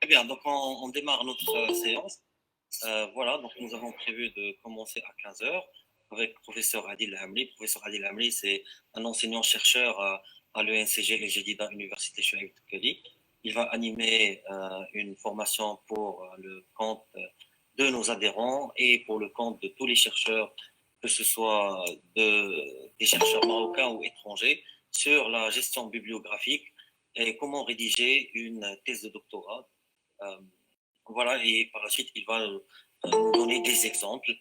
Très bien, donc on démarre notre séance. Voilà, donc nous avons prévu de commencer à 15 heures avec professeur Adil Hamli. Professeur Adil Hamli, c'est un enseignant-chercheur à l'ENCG et Jedida Université Chouaib Toukali. Il va animer une formation pour le compte de nos adhérents et pour le compte de tous les chercheurs, que ce soit des chercheurs marocains ou étrangers, sur la gestion bibliographique et comment rédiger une thèse de doctorat. Euh, voilà, et par la suite, il va nous donner des exemples,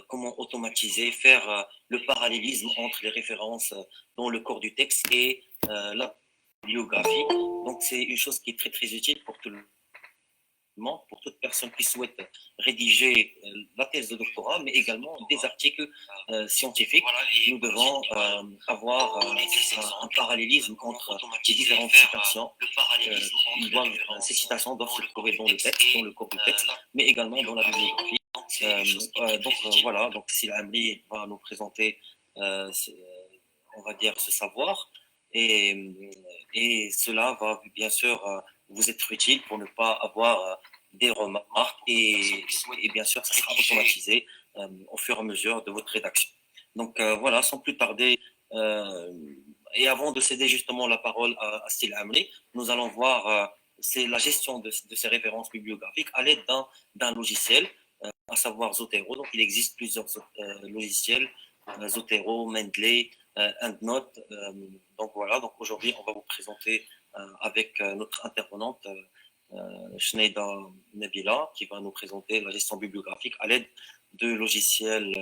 comment automatiser, faire le parallélisme entre les références dans le corps du texte et la bibliographie. Donc, c'est une chose qui est très, très utile pour tout le monde, pour toute personne qui souhaite rédiger la thèse de doctorat, mais également des articles scientifiques. Nous devons avoir un parallélisme entre les différentes citations. Ces citations doivent se trouver dans le texte, dans le corps du texte, mais également dans la bibliographie. Voilà, donc Sil Amli va nous présenter, on va dire, ce savoir, et cela va bien sûr vous être utile pour ne pas avoir des remarques et bien sûr, ça sera automatisé au fur et à mesure de votre rédaction. Donc voilà, sans plus tarder, et avant de céder justement la parole à Sil Amli, nous allons voir c'est la gestion de ces références bibliographiques à l'aide d'un logiciel, à savoir Zotero. Donc il existe plusieurs logiciels, Zotero, Mendeley, EndNote. Donc voilà, donc aujourd'hui on va vous présenter avec notre intervenante Shneida Nabila, qui va nous présenter la gestion bibliographique à l'aide de logiciels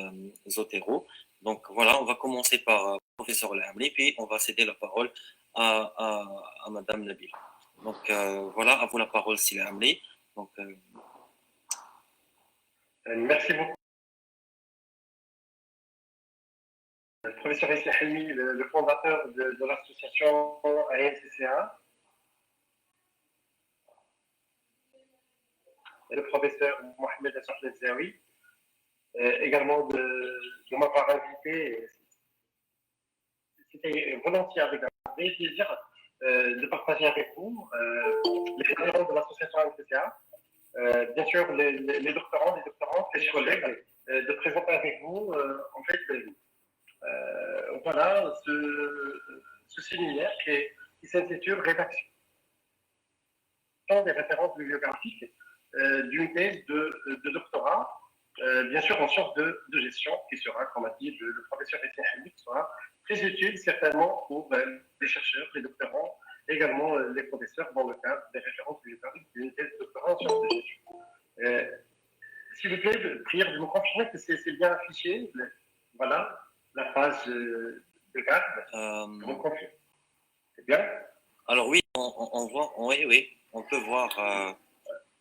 Zotero. Donc voilà, on va commencer par professeur Lamli, puis on va céder la parole à Madame Nabila. Donc voilà, à vous la parole, Sila Amli. Donc, merci beaucoup. Le professeur Isla Helmi, le fondateur de l'association ANCCA, et le professeur Mohamed Assaf Zawi, également de m'avoir invité. C'était volontiers avec un vrai plaisir de partager avec vous les adhérents de l'association ANCCA, bien sûr les doctorants, les doctorantes, les collègues, de présenter avec vous en fait voilà ce séminaire qui s'intitule Rédaction des références bibliographiques d'une thèse de doctorat, bien sûr en sciences de gestion, qui sera, comme a dit le professeur Etienne Hamid, sera très utile certainement pour les chercheurs, les doctorants, également les professeurs dans le cadre des références bibliographiques d'une thèse de doctorat en sciences de gestion. S'il vous plaît, prière de me confirmer que c'est bien affiché, voilà, la page de garde. C'est bien. Alors oui, on voit, oui, on peut voir.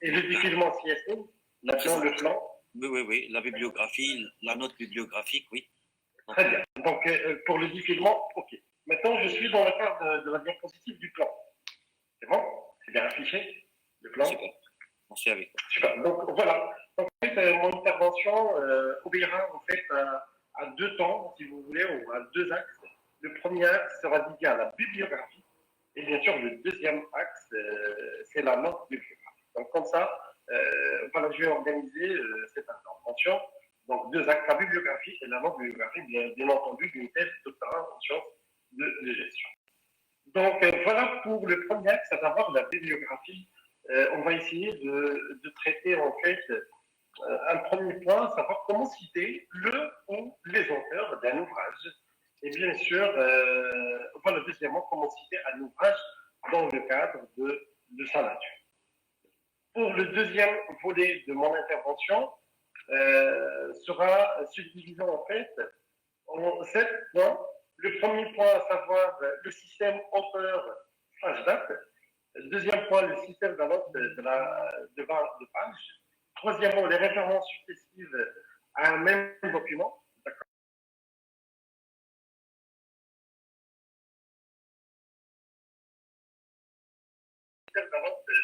Et le défilement CSO, le plan. Oui, la bibliographie, la note bibliographique, oui. Très bien. Donc pour le défilement, ok. Maintenant, je suis dans le cadre de la diapositive du plan. C'est bon? C'est bien affiché, le plan? Super. On suit avec toi. Super. Donc voilà. En fait, mon intervention obéira en fait à deux temps, si vous voulez, ou à deux axes. Le premier axe sera dédié à la bibliographie. Et bien sûr, le deuxième axe, c'est la note bibliographique. Donc comme ça, voilà, je vais organiser cette intervention. Donc deux axes, la bibliographie et la note bibliographique, bien entendu, d'une thèse de doctorat en sciences de gestion. Donc voilà pour le premier axe, à savoir la bibliographie. On va essayer de traiter en fait un premier point, savoir comment citer le ou les auteurs d'un ouvrage. Et bien sûr, voilà, deuxièmement, comment citer un ouvrage dans le cadre de sa nature. Pour le deuxième volet de mon intervention, sera subdivisé en fait en 7 points. Le premier point, à savoir le système auteur/date. Deuxième point, le système de note de page. Troisièmement, les références successives à un même document.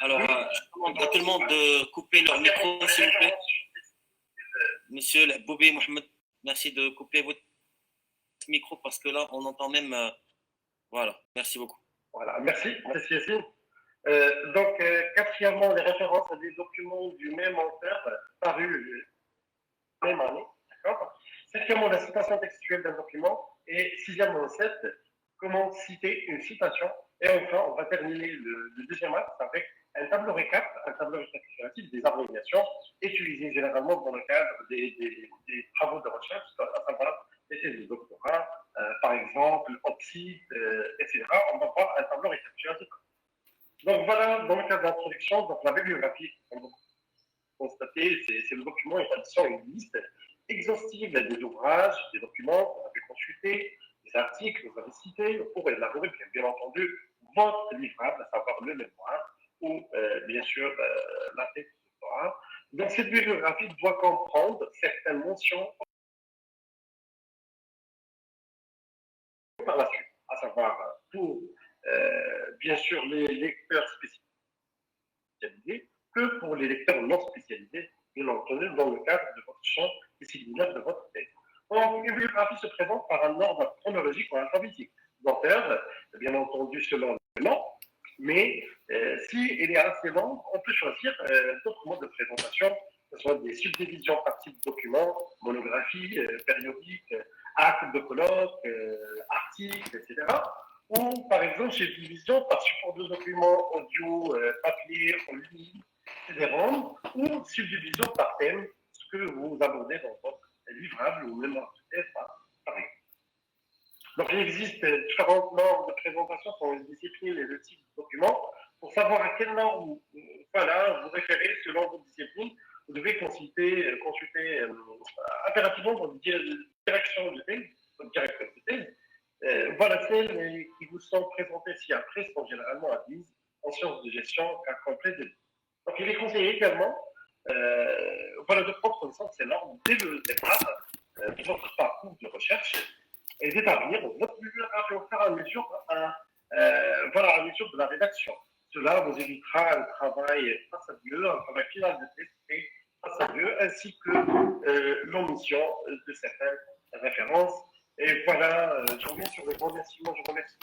Alors, je demande à tout le monde de couper leur micro, s'il vous plaît. Monsieur Boubi Mohamed, merci de couper votre micro parce que là, on entend même. Voilà, merci beaucoup. Voilà, merci Yassine. Quatrièmement, les références à des documents du même auteur parus même année. D'accord. Cinquièmement, la citation textuelle d'un document. Et sixièmement, comment citer une citation. Et enfin, on va terminer le deuxième acte avec un tableau récapitulatif des abréviations utilisées généralement dans le cadre des travaux de recherche, à savoir les thèses de doctorat, par exemple, OPSI, etc. On va voir un tableau récapitulatif. Donc voilà, dans le cadre de l'introduction, donc la bibliographie, on va constater, c'est le document établissant une liste exhaustive des ouvrages, des documents qu'on a pu consulter, des articles que vous avez cités, pour élaborer, bien entendu, votre livrable, à savoir le mémoire, ou bien sûr la thèse de doctorat. Donc cette bibliographie doit comprendre certaines mentions par la suite, à savoir pour bien sûr les lecteurs spécialisés, que pour les lecteurs non spécialisés, bien entendu, dans le cadre de votre champ disciplinaire de votre thèse. Donc, une bibliographie se présente par un ordre chronologique ou alphabétique. D'auteur, bien entendu, selon le nom, mais si il est assez long, on peut choisir d'autres modes de présentation, que ce soit des subdivisions par type de document, monographie, périodique, acte de colloque, article, etc. Ou par exemple, subdivision par support de document audio, papier, en ligne, etc. Ou subdivision par thème, ce que vous abordez dans votre livrable ou mémoire de thèse, par exemple. Donc, il existe différentes normes de présentation pour les disciplines et le type de document. Pour savoir à quelle norme vous référez selon votre discipline, vous devez consulter impérativement votre direction de thèse, votre directeur de thèse. Voilà celles qui vous sont présentées ci-après sont généralement admises en sciences de gestion car complètes. Donc, il est conseillé également de prendre connaissance de ces normes dès le départ de votre parcours de recherche et d'établir votre bibliographie au fur et à mesure, à mesure de la rédaction. Cela vous évitera un travail face à Dieu, un travail final de test face à Dieu, ainsi que l'omission de certaines références. Et voilà, je reviens sur les remerciements. Je remercie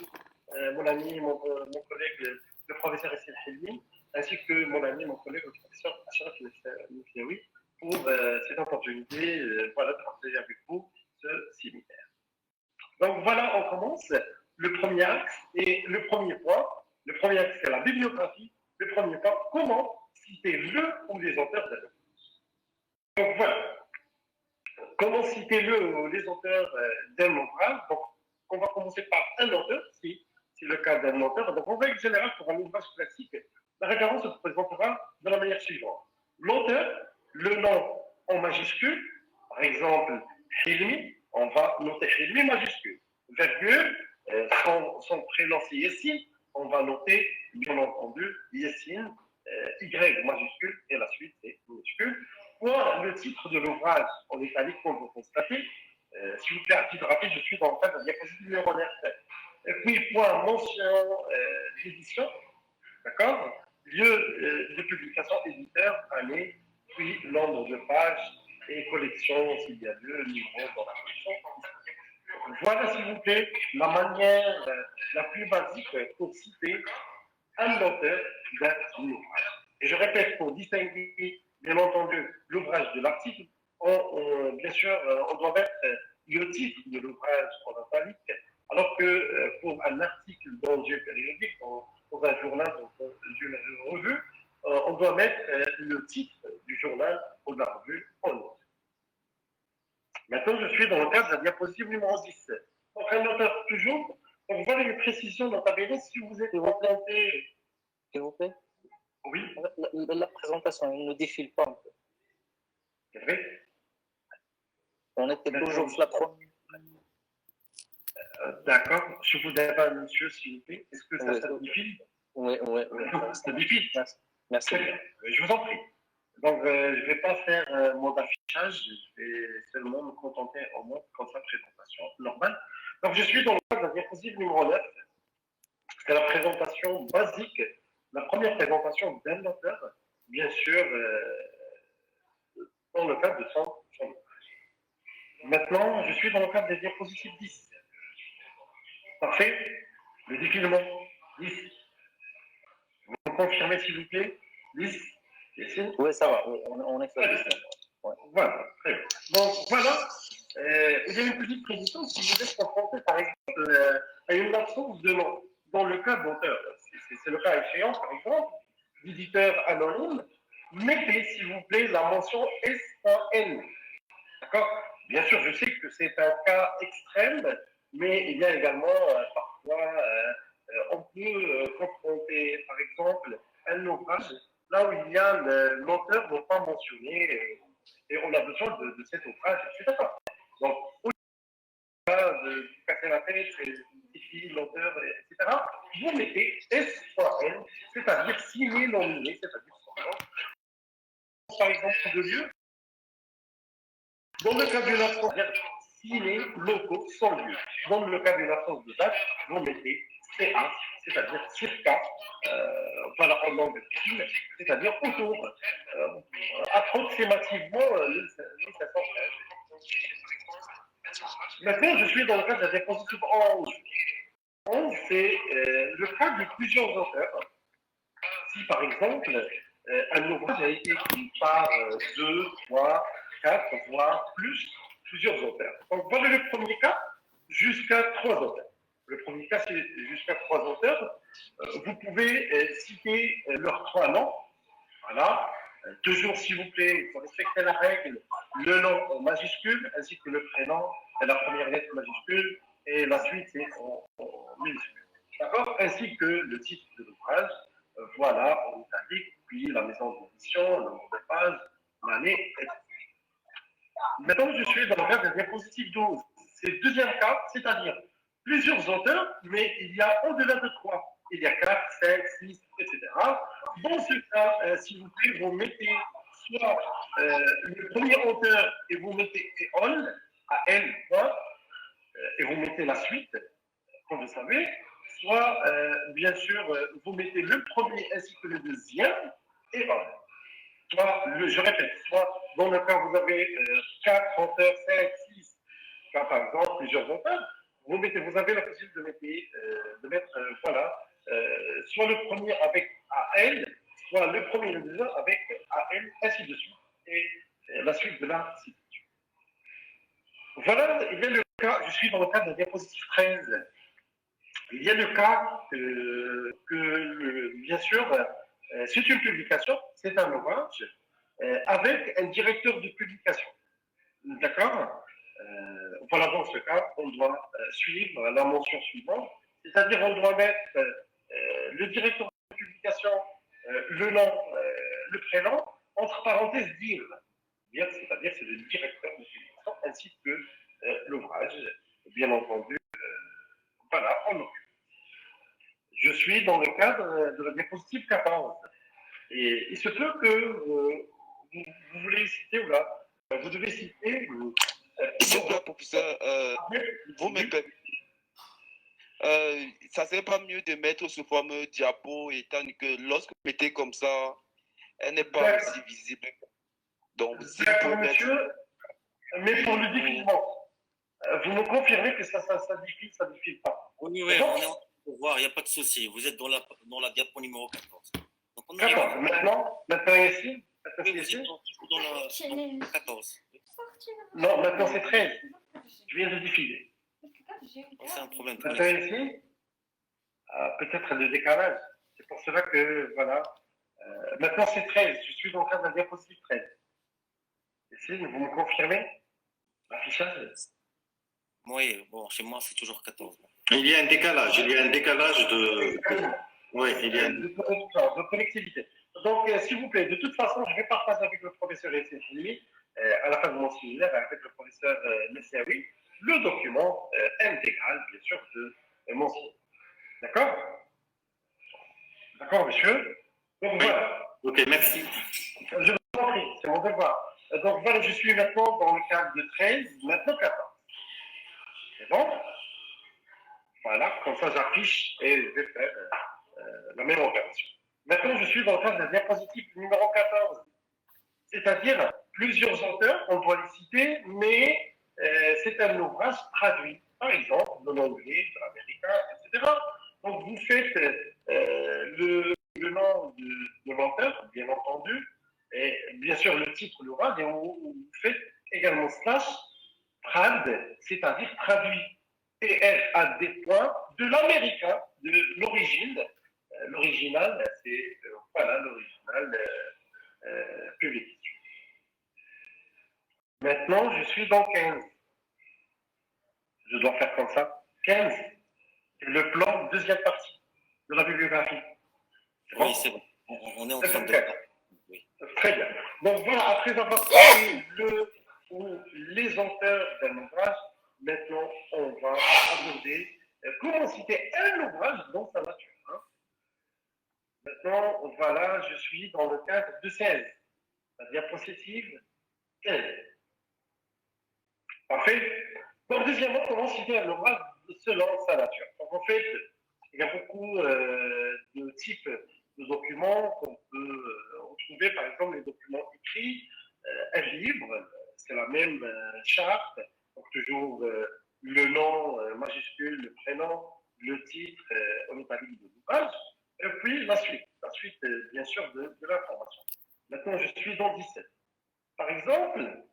mon ami, mon collègue, le professeur Essel Helmi, ainsi que mon ami, mon collègue, le professeur Acharaf Miflaoui, pour cette opportunité de partager avec vous ce séminaire. Donc voilà, on commence le premier axe et le premier point. Le premier axe, c'est la bibliographie. Le premier point, comment citer le ou les auteurs d'un ouvrage. Donc voilà, comment citer le ou les auteurs d'un ouvrage. Donc on va commencer par un auteur, si c'est le cas d'un auteur. Donc en règle générale, pour un ouvrage classique, la référence se présentera de la manière suivante. L'auteur, le nom en majuscule, par exemple, Hilmi, on va noter Hilmi majuscule. Virgule, son prénom c'est Yassine, on va noter, bien entendu, Yassine, Y majuscule, et la suite c'est minuscule. Pour le titre de l'ouvrage en italique, comme vous constatez, s'il vous plaît, à titre rapide, je suis dans le cadre de la diapositive numéro 9. Et puis, point mention d'édition, d'accord, lieu de publication, éditeur, année, puis nombre de pages et collection, s'il y a lieu, numéro dans la collection. Voilà, s'il vous plaît, la manière la plus basique pour citer un auteur d'un ouvrage. Et je répète, pour distinguer, bien entendu, l'ouvrage de l'article, bien sûr, on doit mettre le titre de l'ouvrage en italique, alors que pour un article dans une périodique, dans un journal, dans une revue, on doit mettre le titre du journal ou de la revue en note. Maintenant, je suis dans le cadre de la diapositive numéro 10. Donc, un auteur toujours. Donc, voilà les précisions dans ta BD si vous êtes replanté. S'il vous plaît. Oui. La présentation, elle ne défile pas un peu. C'est vrai. On était toujours sur la première. D'accord. Je vous demande, monsieur, s'il vous plaît, est-ce que ça défile? Oui. Ça défile. Merci. Très bien. Je vous en prie. Donc, je ne vais pas faire mon affichage, je vais seulement me contenter au moins comme ça, présentation normale. Donc, je suis dans le cadre de la diapositive numéro 9. C'est la présentation basique, la première présentation d'un auteur, bien sûr, dans le cadre de son ouvrage. Maintenant, je suis dans le cadre des diapositives 10. Parfait. Le défilement 10. Vous confirmez, s'il vous plaît? Lys, Yacine? Oui, ça va, on est Très fait. bien. Voilà, très bien. Donc, voilà. Il y a une petite précision. Si vous êtes confronté, par exemple, à une absence de nom, dans le cas d'auteur, c'est le cas échéant, par exemple, d'éditeur anonyme, mettez, s'il vous plaît, la mention S.N. D'accord? Bien sûr, je sais que c'est un cas extrême, mais il y a également parfois, on peut confronter, par exemple, un ouvrage là où il y a l'auteur n'est pas mentionné et on a besoin de cet ouvrage. Je suis d'accord. Donc, au lieu de casser la tête, ici, l'auteur, etc., vous mettez S.N, c'est-à-dire signé, nominé, c'est-à-dire son nom. Par exemple, de lieu. Dans le cas d'une absence, signé, locaux, sans lieu. Dans le cas d'une absence de date, vous mettez CA, c'est-à-dire circa, voilà, en langue de c'est-à-dire autour, approximativement 1713. Maintenant, je suis dans le cas de la diapositive 11. 11, c'est le cas de plusieurs auteurs. Si, par exemple, un ouvrage a été écrit par 2, 3, 4, voire plusieurs auteurs. Donc, voilà le premier cas, jusqu'à 3 auteurs. Le premier cas, c'est jusqu'à 3 auteurs. Vous pouvez citer leurs 3 noms. Voilà. Toujours, s'il vous plaît, il faut respecter la règle, le nom en majuscule, ainsi que le prénom, c'est la première lettre majuscule, et la suite, c'est en minuscule. D'accord? Ainsi que le titre de l'ouvrage. Voilà, on indique, puis la maison d'édition, le nombre de pages, l'année, etc. Maintenant, je suis dans le cas de la diapositive 12. C'est le deuxième cas, c'est-à-dire plusieurs auteurs, mais il y a au-delà de 3. Il y a 4, 5, 6, etc. Dans ce cas, s'il vous plaît, vous mettez soit le premier auteur et vous mettez EOL, à L, et vous mettez la suite, comme vous savez, soit, bien sûr, vous mettez le premier ainsi que le deuxième, et EOL. Soit, je répète, soit dans le cas où vous avez 4 auteurs, 5, 6, par exemple, plusieurs auteurs, vous avez la possibilité de mettre, voilà, soit le premier avec AL, soit le premier et le deuxième avec AL, ainsi de suite, et la suite de la citation. Voilà, il y a le cas, je suis dans le cas de la diapositive 13. Il y a le cas que bien sûr, c'est une publication, c'est un ouvrage, avec un directeur de publication. D'accord? Voilà, dans ce cas, on doit suivre la mention suivante, c'est-à-dire on doit mettre le directeur de publication, le nom, le prénom, entre parenthèses dire, c'est-à-dire c'est le directeur de publication, ainsi que l'ouvrage, bien entendu, voilà, en occupe. Je suis dans le cadre de la diapositive 14. Et il se peut que vous voulez citer, ou là, vous devez citer. S'il vous plaît, professeur, vous me permettez. Ça serait pas mieux de mettre ce fameux diapo, étant que lorsque vous mettez comme ça, elle n'est pas aussi visible. Donc, si vous pouvez mettre... Monsieur, mais pour le diffusement, vous me confirmez que ça diffuse, ça diffuse pas. Oui, on est en train de voir, il n'y a pas de souci. Vous êtes dans la diapo numéro 14. Donc, on arrive. D'accord, maintenant ici, Oui, vous êtes dans la 14. Non, maintenant c'est 13. Je viens de diffuser. C'est un problème. Maintenant ici, peut-être le décalage. C'est pour cela que, voilà. Maintenant c'est 13. Je suis dans le cadre de la diapositive 13. Ici, vous me confirmez l'affichage? Oui, bon, chez moi, c'est toujours 14. Il y a un décalage, de... Oui, il y a de connectivité. Donc, s'il vous plaît, de toute façon, je vais partager avec le professeur Esseni, à la fin de mon séminaire, avec le professeur Messiaoui, le document intégral, bien sûr, de mon séminaire. D'accord? D'accord, monsieur? Donc, oui. Voilà. Ok, merci. Je vous en prie, c'est mon devoir. Donc, voilà, je suis maintenant dans le cadre de 13, maintenant 14. C'est bon? Voilà, comme ça, j'affiche et je vais faire la même opération. Maintenant, je suis dans le cadre de la diapositive numéro 14. C'est-à-dire, plusieurs auteurs, on doit les citer, mais c'est un ouvrage traduit, par exemple, de l'anglais, de l'américain, etc. Donc, vous faites le nom bien sûr le titre, l'ouvrage, et vous faites également slash trad, c'est-à-dire traduit, TRAD point, de l'américain, de l'origine. L'original, c'est voilà l'original public. Maintenant, je suis dans 15. Je dois faire comme ça. 15. C'est le plan, deuxième partie de la bibliographie. C'est bon? Oui, c'est bon. On est en train de... Oui. Très bien. Donc voilà, après avoir parlé le ou les auteurs d'un ouvrage, maintenant on va aborder comment citer un ouvrage dans sa nature. Hein. Maintenant, voilà, je suis dans le cadre de 16, la diapositive 16. Parfait. Donc, deuxièmement, comment citer un ouvrage selon sa nature. Donc, en fait, il y a beaucoup de types de documents qu'on peut retrouver, par exemple, les documents écrits, un livre, c'est la même charte, donc toujours le nom majuscule, le prénom, le titre en italique de l'ouvrage, et puis la suite bien sûr, de l'information. Maintenant, je suis dans 17. Par exemple,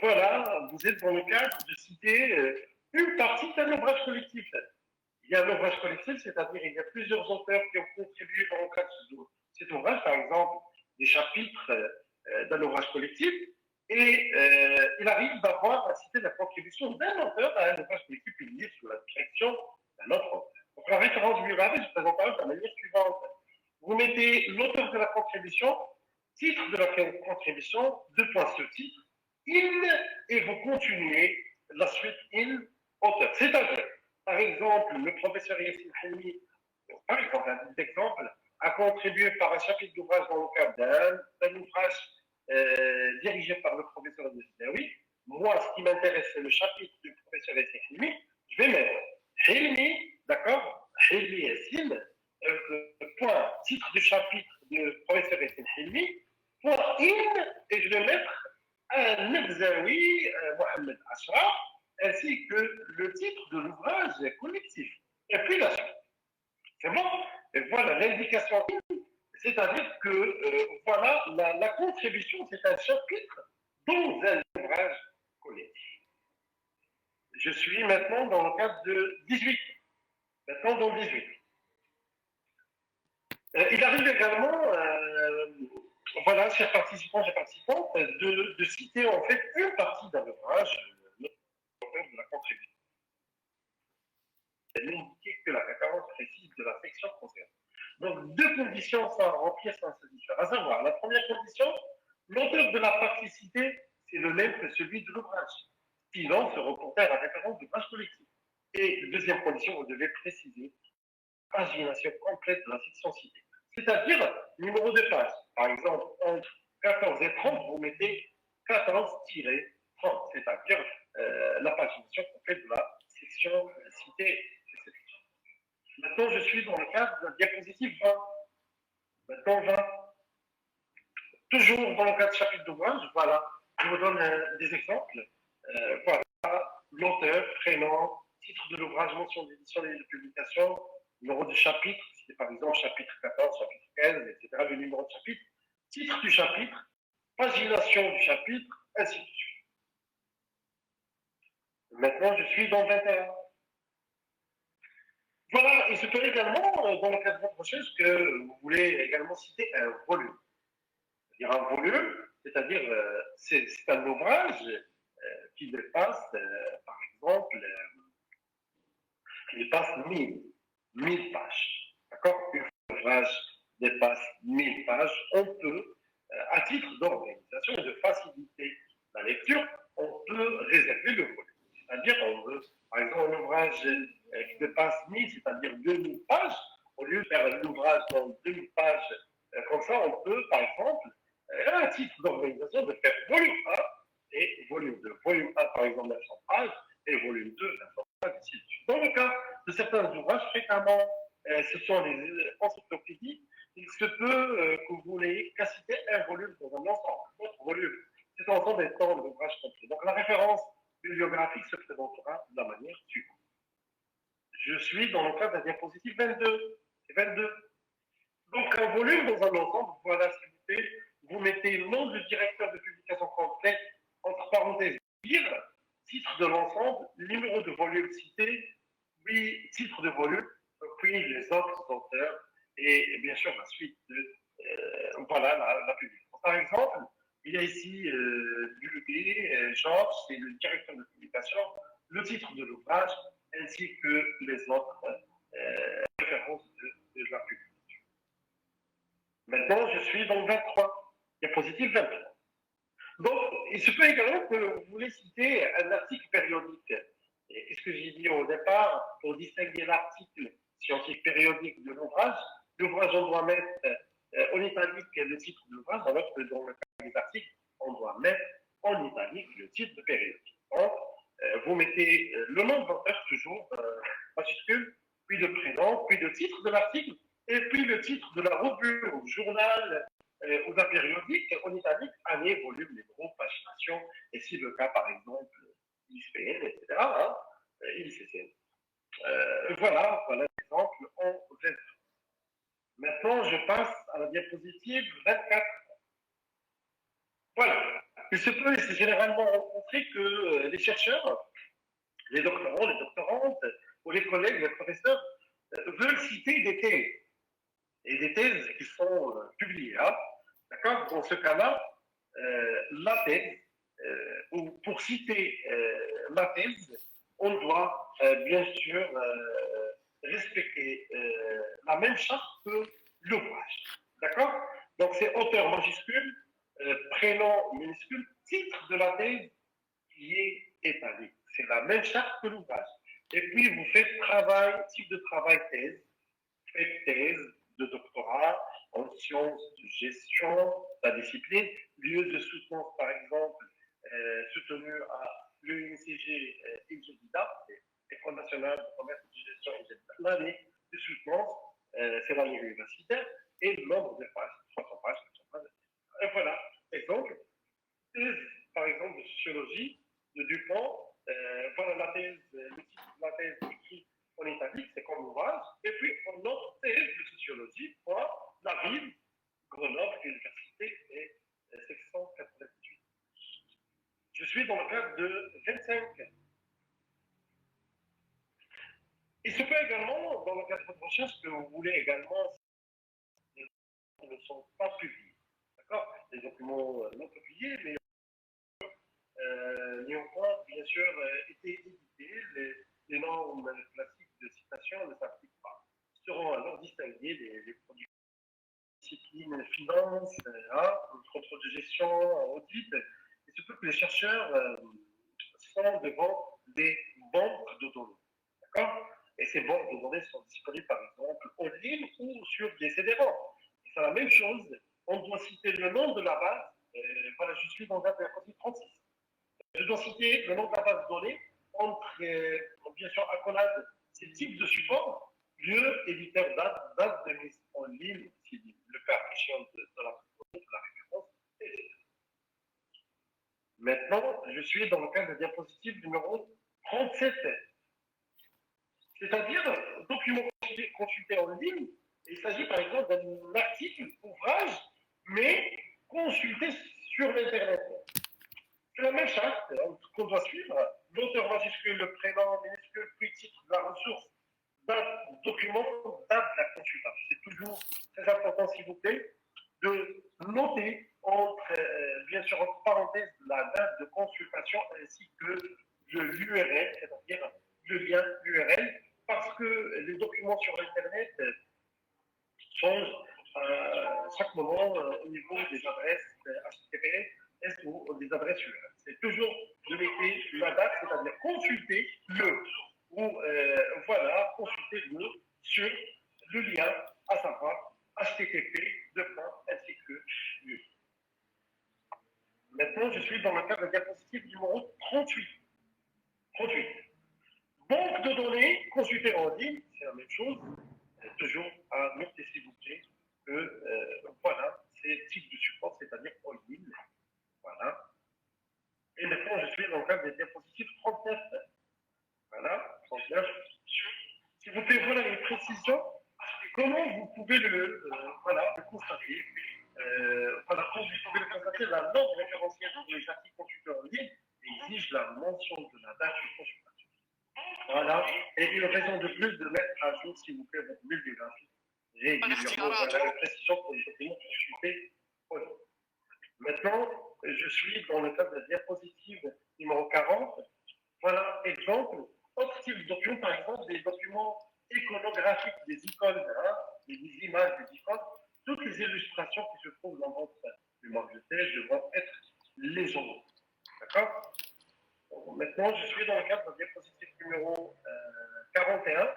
voilà, vous êtes dans le cadre de citer une partie d'un ouvrage collectif. Il y a un ouvrage collectif, c'est-à-dire il y a plusieurs auteurs qui ont contribué dans le cadre de cet ouvrage, par exemple, des chapitres d'un ouvrage collectif, et il arrive d'avoir à citer la contribution d'un auteur à un ouvrage collectif publié sous la direction d'un autre auteur. Donc la référence bibliographique se présentera de la manière suivante. Vous mettez l'auteur de la contribution, titre de la contribution, deux points sur titre, in, et vous continuez la suite in, auteur. C'est-à-dire, par exemple, le professeur Yassine Helmi, par exemple, un exemple, a contribué par un chapitre d'ouvrage dans le cadre d'un ouvrage dirigé par le professeur Yassine. Moi, ce qui m'intéresse, c'est le chapitre du professeur Yassine Helmi. Je vais mettre Helmi, d'accord, Helmi Yassine, point titre du chapitre du professeur Yassine Helmi, point in, et je vais mettre Nebzaoui, Mohamed Ashraf, ainsi que le titre de l'ouvrage collectif. Et puis la suite. C'est bon? Et voilà l'indication. C'est-à-dire que voilà la contribution, c'est un chapitre dans un ouvrage collectif. Je suis maintenant dans le cadre de 18. Maintenant dans 18. Il arrive également, voilà, chers participants, chers participantes, de citer en fait une partie d'un ouvrage, de la contribution. N'indiquer que la référence précise de la section concernée. Donc, deux conditions sont à remplir sans se différer. À savoir, la première condition, l'auteur de la partie citée, c'est le même que celui de l'ouvrage. Sinon, se reporter à la référence de page collective. Et deuxième condition, vous devez préciser la pagination complète de la section citée. C'est-à-dire, numéro de page. Par exemple, entre 14 et 30, vous mettez 14-30, c'est-à-dire la pagination complète de la section citée. Maintenant, je suis dans le cadre de la diapositive 20. Maintenant, 20. Toujours dans le cadre de chapitre d'ouvrage, voilà. Je vous donne des exemples. Voilà, l'auteur, prénom, titre de l'ouvrage, mention d'édition et de publication, numéro de chapitre, c'est par exemple chapitre 14, chapitre 15, etc., le numéro de chapitre, titre du chapitre, pagination du chapitre, ainsi de suite. Maintenant, je suis dans 21. Voilà, il se peut également, dans le cadre de votre recherche, que vous voulez également citer un volume. C'est-à-dire un volume, c'est-à-dire c'est un ouvrage qui dépasse, par exemple, qui dépasse 1000 pages. D'accord? Un ouvrage dépasse 1000 pages, on peut, à titre d'organisation et de faciliter la lecture, on peut réserver le volume. C'est-à-dire, on veut, par exemple, un ouvrage qui dépasse 1000, c'est-à-dire 2000 pages, au lieu de faire un ouvrage dans 2000 pages, comme ça, on peut, par exemple, à titre d'organisation, de faire volume 1 et volume 2. Volume 1, par exemple, 900 pages, et volume 2, 900 pages, ainsi de suite. Dans le cas de certains ouvrages, fréquemment, ce sont les encyclopédies, il se peut que vous voulez citer un volume dans un ensemble, un autre volume. Cet ensemble étant l'ouvrage complet. Donc, la référence bibliographique se présentera de la manière suivante. Je suis dans le cadre de la diapositive 22. C'est 22. Donc, un volume dans un ensemble, voilà, s'il vous plaît, vous mettez le nom du directeur de publication complète, entre parenthèses, lire, titre de l'ensemble, numéro de volume cité, puis titre de volume, puis les autres auteurs, et bien sûr la suite de voilà, la publication. Par exemple, il y a ici Dulubé, Georges, c'est le directeur de publication, le titre de l'ouvrage, ainsi que les autres références de la publication. Maintenant, je suis dans le 23, diapositive 23. Donc, il se peut également que vous voulez citer un article périodique. Et qu'est-ce que j'ai dit au départ? Pour distinguer l'article scientifique périodique de l'ouvrage, on doit mettre en italique le titre de l'ouvrage, alors que dans le cas des articles, on doit mettre en italique le titre de périodique. Donc, vous mettez le nom de l'auteur, toujours majuscule, puis le prénom, puis le titre de l'article, et puis le titre de la revue ou journal ou d'un périodique en italique, année, volume, numéro, pagination, et si le cas, par exemple, ISBN, etc., hein, ICCN. Voilà l'exemple en Z. Maintenant, je passe à la diapositive 24. Voilà. Il se peut, et c'est généralement rencontré que les chercheurs, les doctorants, les doctorantes, ou les collègues, les professeurs, veulent citer des thèses. Et des thèses qui sont publiées. Hein. D'accord? Dans ce cas-là, la thèse, ou pour citer la thèse, on doit bien sûr respecter la même charte que l'ouvrage. D'accord? Donc c'est auteur majuscule, prénom minuscule, titre de la thèse qui est établi. C'est la même charte que l'ouvrage. Et puis vous faites travail, type de travail thèse, faites thèse de doctorat en sciences de gestion, la discipline, lieu de soutenance par exemple, soutenu à l'UNCG IGEDIDA, École nationale de commerce et de gestion IGEDIDA. L'année de soutenance, c'est l'année universitaire, et le nombre de pages, 300 pages, 400 pages. Et voilà, exemple, thèse par exemple de sociologie de Dupont, voilà la thèse, le titre de la thèse écrite en italique, c'est comme ouvrage, et puis en autre thèse de sociologie, pour la ville, Grenoble, université et section 98. Je suis dans le cadre de 25. Il se peut également, dans le cadre de recherche, que vous voulez également des documents qui ne sont pas publiés. D'accord? Des documents non publiés, mais néanmoins, bien sûr, été édités. Les normes classiques de citation ne s'appliquent pas. Seront alors distingués les produits discipline, finance, contrôle de gestion, audit. Il se peut que les chercheurs sont devant des banques de données. D'accord? Et ces banques de données sont disponibles, par exemple, en ligne ou sur des CD-ROM. C'est la même chose. On doit citer le nom de la base. Voilà, je suis dans la diapositive 36. Je dois citer le nom de la base de données entre, bien sûr, accolade, ces types de supports, lieu, éditeur, date de mise en ligne, c'est le cas échéant de la référence, etc. Maintenant, je suis dans le cadre de diapositive numéro 37. C'est-à-dire, document consulté en ligne, il s'agit par exemple d'un article, ouvrage, mais consulté sur l'Internet. C'est la même charte qu'on doit suivre. L'auteur majuscule, le prénom minuscule, puis titre de la ressource, date, document, date de la consultation. C'est toujours très important, s'il vous plaît, de noter entre, bien sûr, entre parenthèses, la date de consultation ainsi que l'URL, c'est-à-dire le lien URL, parce que les documents sur Internet changent à chaque moment au niveau des adresses HTTPS ou des adresses URL. C'est toujours de mettre la date, c'est-à-dire consulter le, ou voilà, consulter le sur le lien, à savoir HTTP, ainsi que lieu. Maintenant, je suis dans le cadre de la diapositive numéro 38. 38. Banque de données consultée en ligne, c'est la même chose. Toujours à noter, s'il vous plaît, que voilà, c'est type de support, c'est-à-dire en ligne. Voilà. Et maintenant, je suis dans le cadre des diapositives 39. Voilà, 39. S'il vous plaît, voilà une précision. Comment vous pouvez le constater Voilà, comme vous pouvez le constater, la norme référentielle pour les articles consulteurs en ligne exige la mention de la date de consultation. Voilà, et une raison de plus de mettre à jour, s'il vous plaît, votre bibliographie régulièrement. Voilà une précision pour les documents consultés. Voilà. Maintenant, je suis dans le cas de la diapositive numéro 40. Voilà, exemple. Autre type de document, par exemple, des documents iconographiques, des icônes, hein, des images, des icônes. Toutes les illustrations qui se trouvent dans votre mémoire de thèse devront être légendes. D'accord? Maintenant, je suis dans le cadre de la diapositive numéro 41.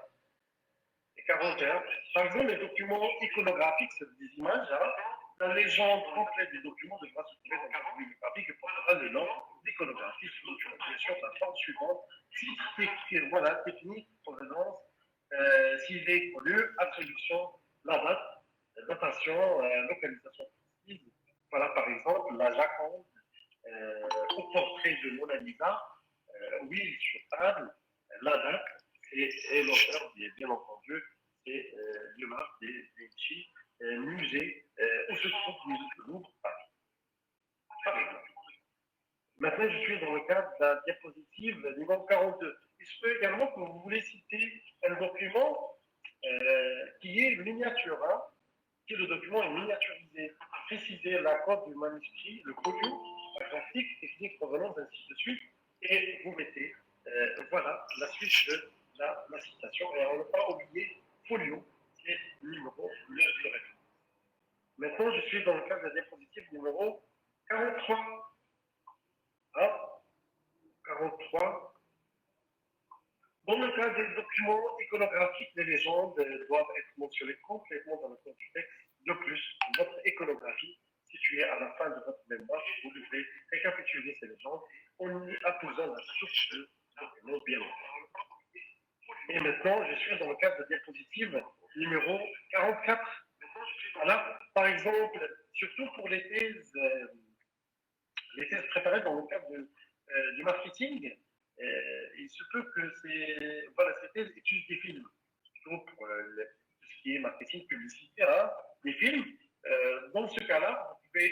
Et 41. Par exemple, les documents iconographiques, c'est des images, hein, la légende complète des documents devra se trouver dans la bibliographie que portera le nom d'iconographie sous l'utilisation de la forme suivante. Titre, voilà, technique, provenance, s'il est connu, attribution, la date, datation, localisation précise. Voilà, par exemple, la Jaconde, au portrait de Mona Lisa, oui, sur table, la date, et l'auteur, bien entendu, c'est Dumas, des Vinci, musée, où se trouve le Louvre, Paris. Par exemple. Maintenant, je suis dans le cadre de la diapositive numéro 42. Il se peut également que vous voulez citer un document qui est miniature, hein, qui le document est miniaturisé. Précisez la code du manuscrit, le folio, artistique, technique, provenance, ainsi de suite, et vous mettez, voilà, la suite de la citation. Et on ne pas oublier folio, c'est le numéro de référence. Maintenant, je suis dans le cadre de la diapositive numéro 43. Hein? 43. Dans le cas des documents iconographiques, les légendes doivent être mentionnées complètement dans le contexte du texte. De plus, votre iconographie, située à la fin de votre mémoire, vous devrez récapituler ces légendes en y apposant la source de document bien entendu. Et maintenant, je suis dans le cadre de diapositive numéro 44. Voilà, par exemple, surtout pour les thèses préparées dans le cadre du marketing, il se peut que ces thèses étudient des films. Surtout pour tout ce qui est marketing publicitaire, hein, des films. Dans ce cas-là, vous pouvez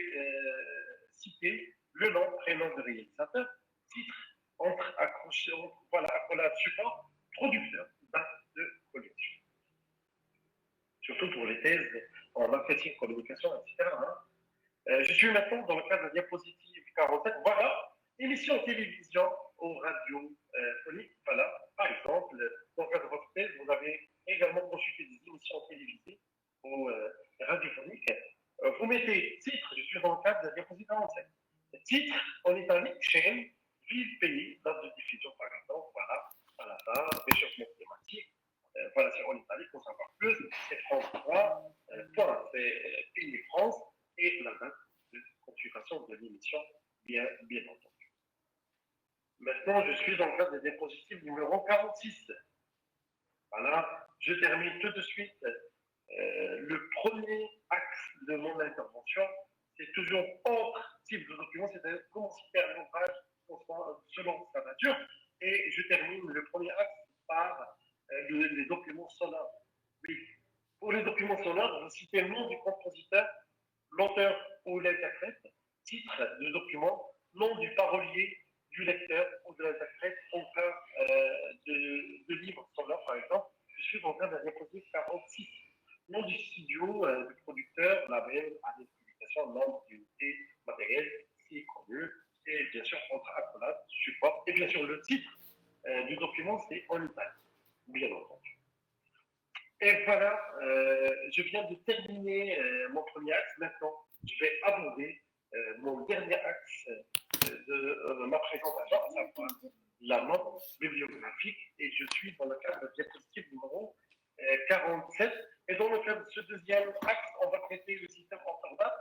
citer le nom, prénom de réalisateur, titre, accolade support, producteur, date de collection. Surtout pour les thèses en marketing, communication, etc. Hein. Je suis maintenant dans le cadre de la diapositive 47. Voilà, émission télévision ou radio phonique. Voilà, par exemple, dans le cadre de votre thèse, vous avez également consulté des émissions télévisées ou radiophoniques. Vous mettez titre, je suis dans le cadre de la diapositive 47. Titre en italique, chaîne, ville, pays, date de diffusion, par exemple. Voilà, à la fin, réchauffement climatique. Voilà, c'est en italique, pour savoir plus. C'est France 3, point, c'est pays France, et la date de consultation de l'émission, bien entendu. Maintenant, je suis dans le cadre des diapositives numéro 46. Voilà, je termine tout de suite. Le premier axe de mon intervention, c'est toujours autre type de document, c'est-à-dire comment citer un ouvrage selon sa nature. Et je termine le premier axe par les documents sonores. Oui. Pour les documents sonores, vous citez le nom du compositeur, l'auteur ou l'interprète, titre de document, nom du parolier, du lecteur ou de l'interprète, en cas de livre sonore, par exemple. Je suis en train de la diapositive 46. Nom du studio, du producteur, label, année de publication, nombre d'unités, matériel, si est connu, et bien sûr, entre accolade, support, et bien sûr, le titre du document, c'est en italien, bien entendu. Et voilà, je viens de terminer mon premier axe. Maintenant, je vais aborder mon dernier axe de ma présentation, à savoir la note bibliographique. Et je suis dans le cadre de la diapositive numéro 47. Et dans le cadre de ce deuxième axe, on va traiter le système orthographe,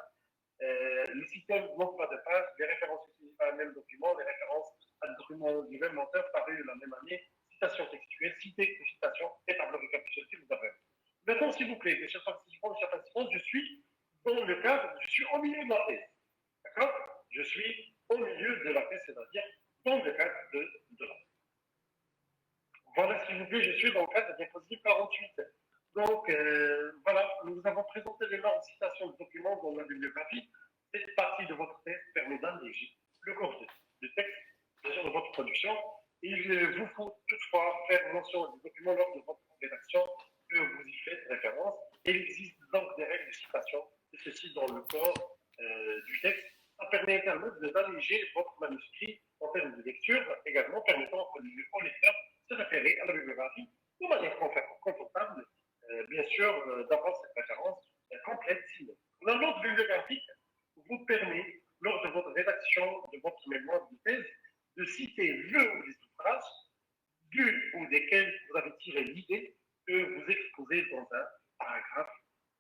le système nombre pas de pages, les références utilisées par le même document, les références à des documents du même auteur parus la même année, citation textuelle, cité ou citation et tableau récapitulatif vous avez. Maintenant, s'il vous plaît, mes chers participants, mes chers participants, je suis dans le cadre, je suis au milieu de la thèse. D'accord? Je suis au milieu de la thèse, c'est-à-dire dans le cadre de la thèse. Voilà, s'il vous plaît, je suis dans le cadre de la diapositive 48. Donc, voilà, nous avons présenté les normes de citation de documents dans la bibliographie. Cette partie de votre texte permet d'alléger le corps de texte de votre production. Il vous faut toutefois faire mention des documents lors de votre rédaction que vous y faites référence. Il existe donc des règles de citation, et ceci dans le corps du texte. Ça permet également d'alléger votre manuscrit en termes de lecture, également permettant au lecteur de se référer à la bibliographie de manière confortable, bien sûr, d'avoir cette référence complète. Sinon, la note bibliographique vous permet, lors de votre rédaction de votre mémoire de thèse, de citer le ou les ouvrages du ou desquels vous avez tiré l'idée que vous exposez dans un paragraphe,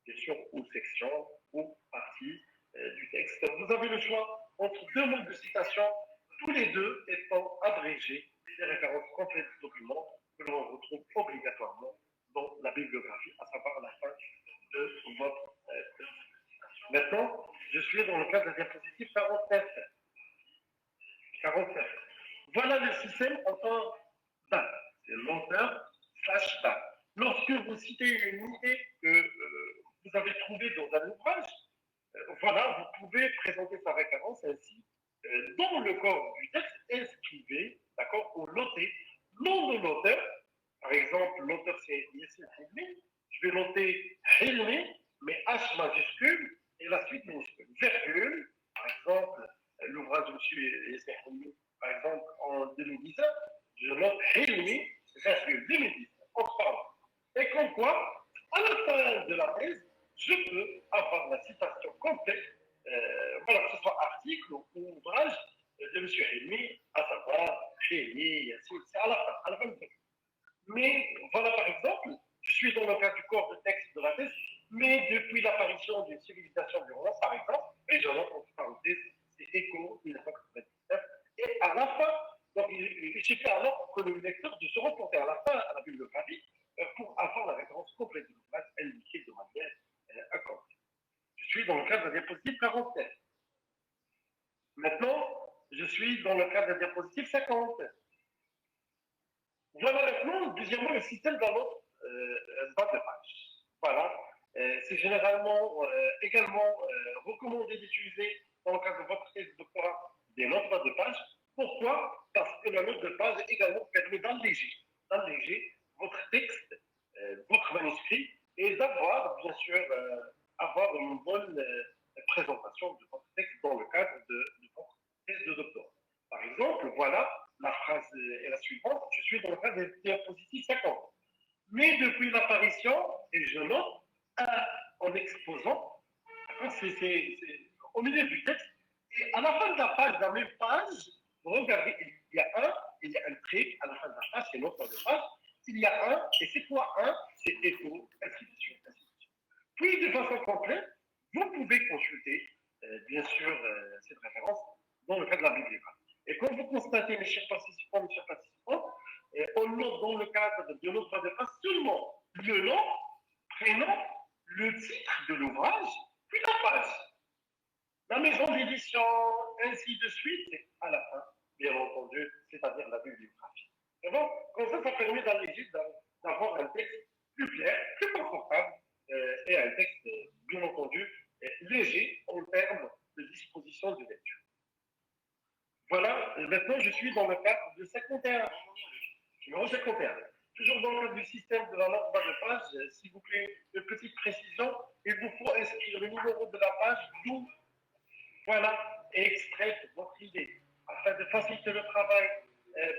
bien sûr, ou section, ou partie du texte. Vous avez le choix entre deux modes de citation, tous les deux étant abrégés des références complètes du document que l'on retrouve obligatoirement dans la bibliographie, à savoir la fin de votre Maintenant, je suis dans le cadre de la diapositive 49. 49. Voilà le système en temps date. C'est longueur / date. Lorsque vous citez une idée que vous avez trouvée dans un ouvrage, voilà, vous pouvez présenter sa référence ainsi dans le corps du texte, inscrivez, d'accord, ou notez nom de l'auteur. Par exemple, l'auteur c'est Yassine Hilmi. Je vais noter Hilmi, mais H majuscule et la suite minuscule. Virgule, par exemple, l'ouvrage de M. Yassine Hilmi, par exemple, en 2019, je note Hilmi, virgule 2019, octobre. Et comme quoi, à la fin de la thèse, je peux avoir la citation complète, voilà, que ce soit article ou ouvrage de M. Hilmi, à savoir Hilmi, Yassine, c'est à la fin de la Mais voilà, par exemple, je suis dans le cadre du corps de texte de la thèse, mais depuis l'apparition d'une civilisation du romance, par exemple, et j'en ai entre parenthèses, c'est Écho 1999, et à la fin, donc il suffit alors que le lecteur de se reporter à la fin à la bibliographie pour avoir la référence complète de l'ouvrage indiquée de manière accordée. Je suis dans le cadre de la diapositive 47. Maintenant, je suis dans le cadre de la diapositive 50. Voilà maintenant, deuxièmement, le système dans notre bas de page. Voilà. C'est généralement également recommandé d'utiliser, dans le cadre de votre thèse de doctorat, des notes bas de page. Pourquoi? Parce que la note de page également permet d'alléger votre texte, votre manuscrit, et d'avoir, bien sûr, avoir une bonne présentation de votre texte dans le cadre de votre thèse de doctorat. Par exemple, voilà, la phrase est la suivante, je suis dans le cadre des diapositives 50. Mais depuis l'apparition, et je note, en exposant, c'est au milieu du texte, et à la fin de la page, dans la même page, regardez, il y a un trait, à la fin de la page, c'est l'autre de page, il y a un, et c'est quoi un? C'est écho, ainsi de suite, ainsi de suite. Puis, de façon complète, vous pouvez consulter, bien sûr, cette référence dans le cadre de la bibliographie. Et comme vous constatez, mes chers participants, on note dans le cadre de notre de page seulement le nom, prénom, le titre de l'ouvrage, puis la page. La maison d'édition, ainsi de suite, c'est à la fin, bien entendu, c'est-à-dire la bibliographie. C'est bon? Comme ça permet d'alléger, d'avoir un texte plus clair, plus confortable, et un texte, bien entendu, léger en termes de disposition de lecture. Voilà, maintenant je suis dans le cadre de 51. Numéro 51. Toujours dans le cadre du système de la note bas de page, s'il vous plaît, une petite précision, il vous faut inscrire le numéro de la page d'où, voilà, et extraire votre idée, afin de faciliter le travail,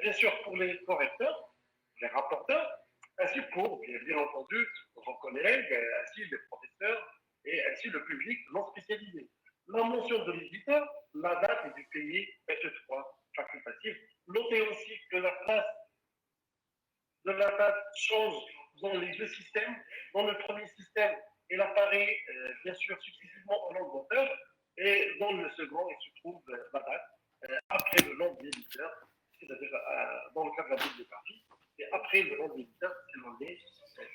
bien sûr pour les correcteurs, les rapporteurs, ainsi pour, bien entendu, vos collègues, ainsi les professeurs, et ainsi le public non spécialisé. La mention de l'éditeur, la date et du pays est toutefois facultative. Notez aussi que la place de la date change dans les deux systèmes. Dans le premier système, elle apparaît bien sûr successivement au nom de l'auteur, et dans le second, il se trouve la date après le nom de l'éditeur, c'est-à-dire dans le cas de la bibliographie, et après le nom de l'éditeur, c'est l'on est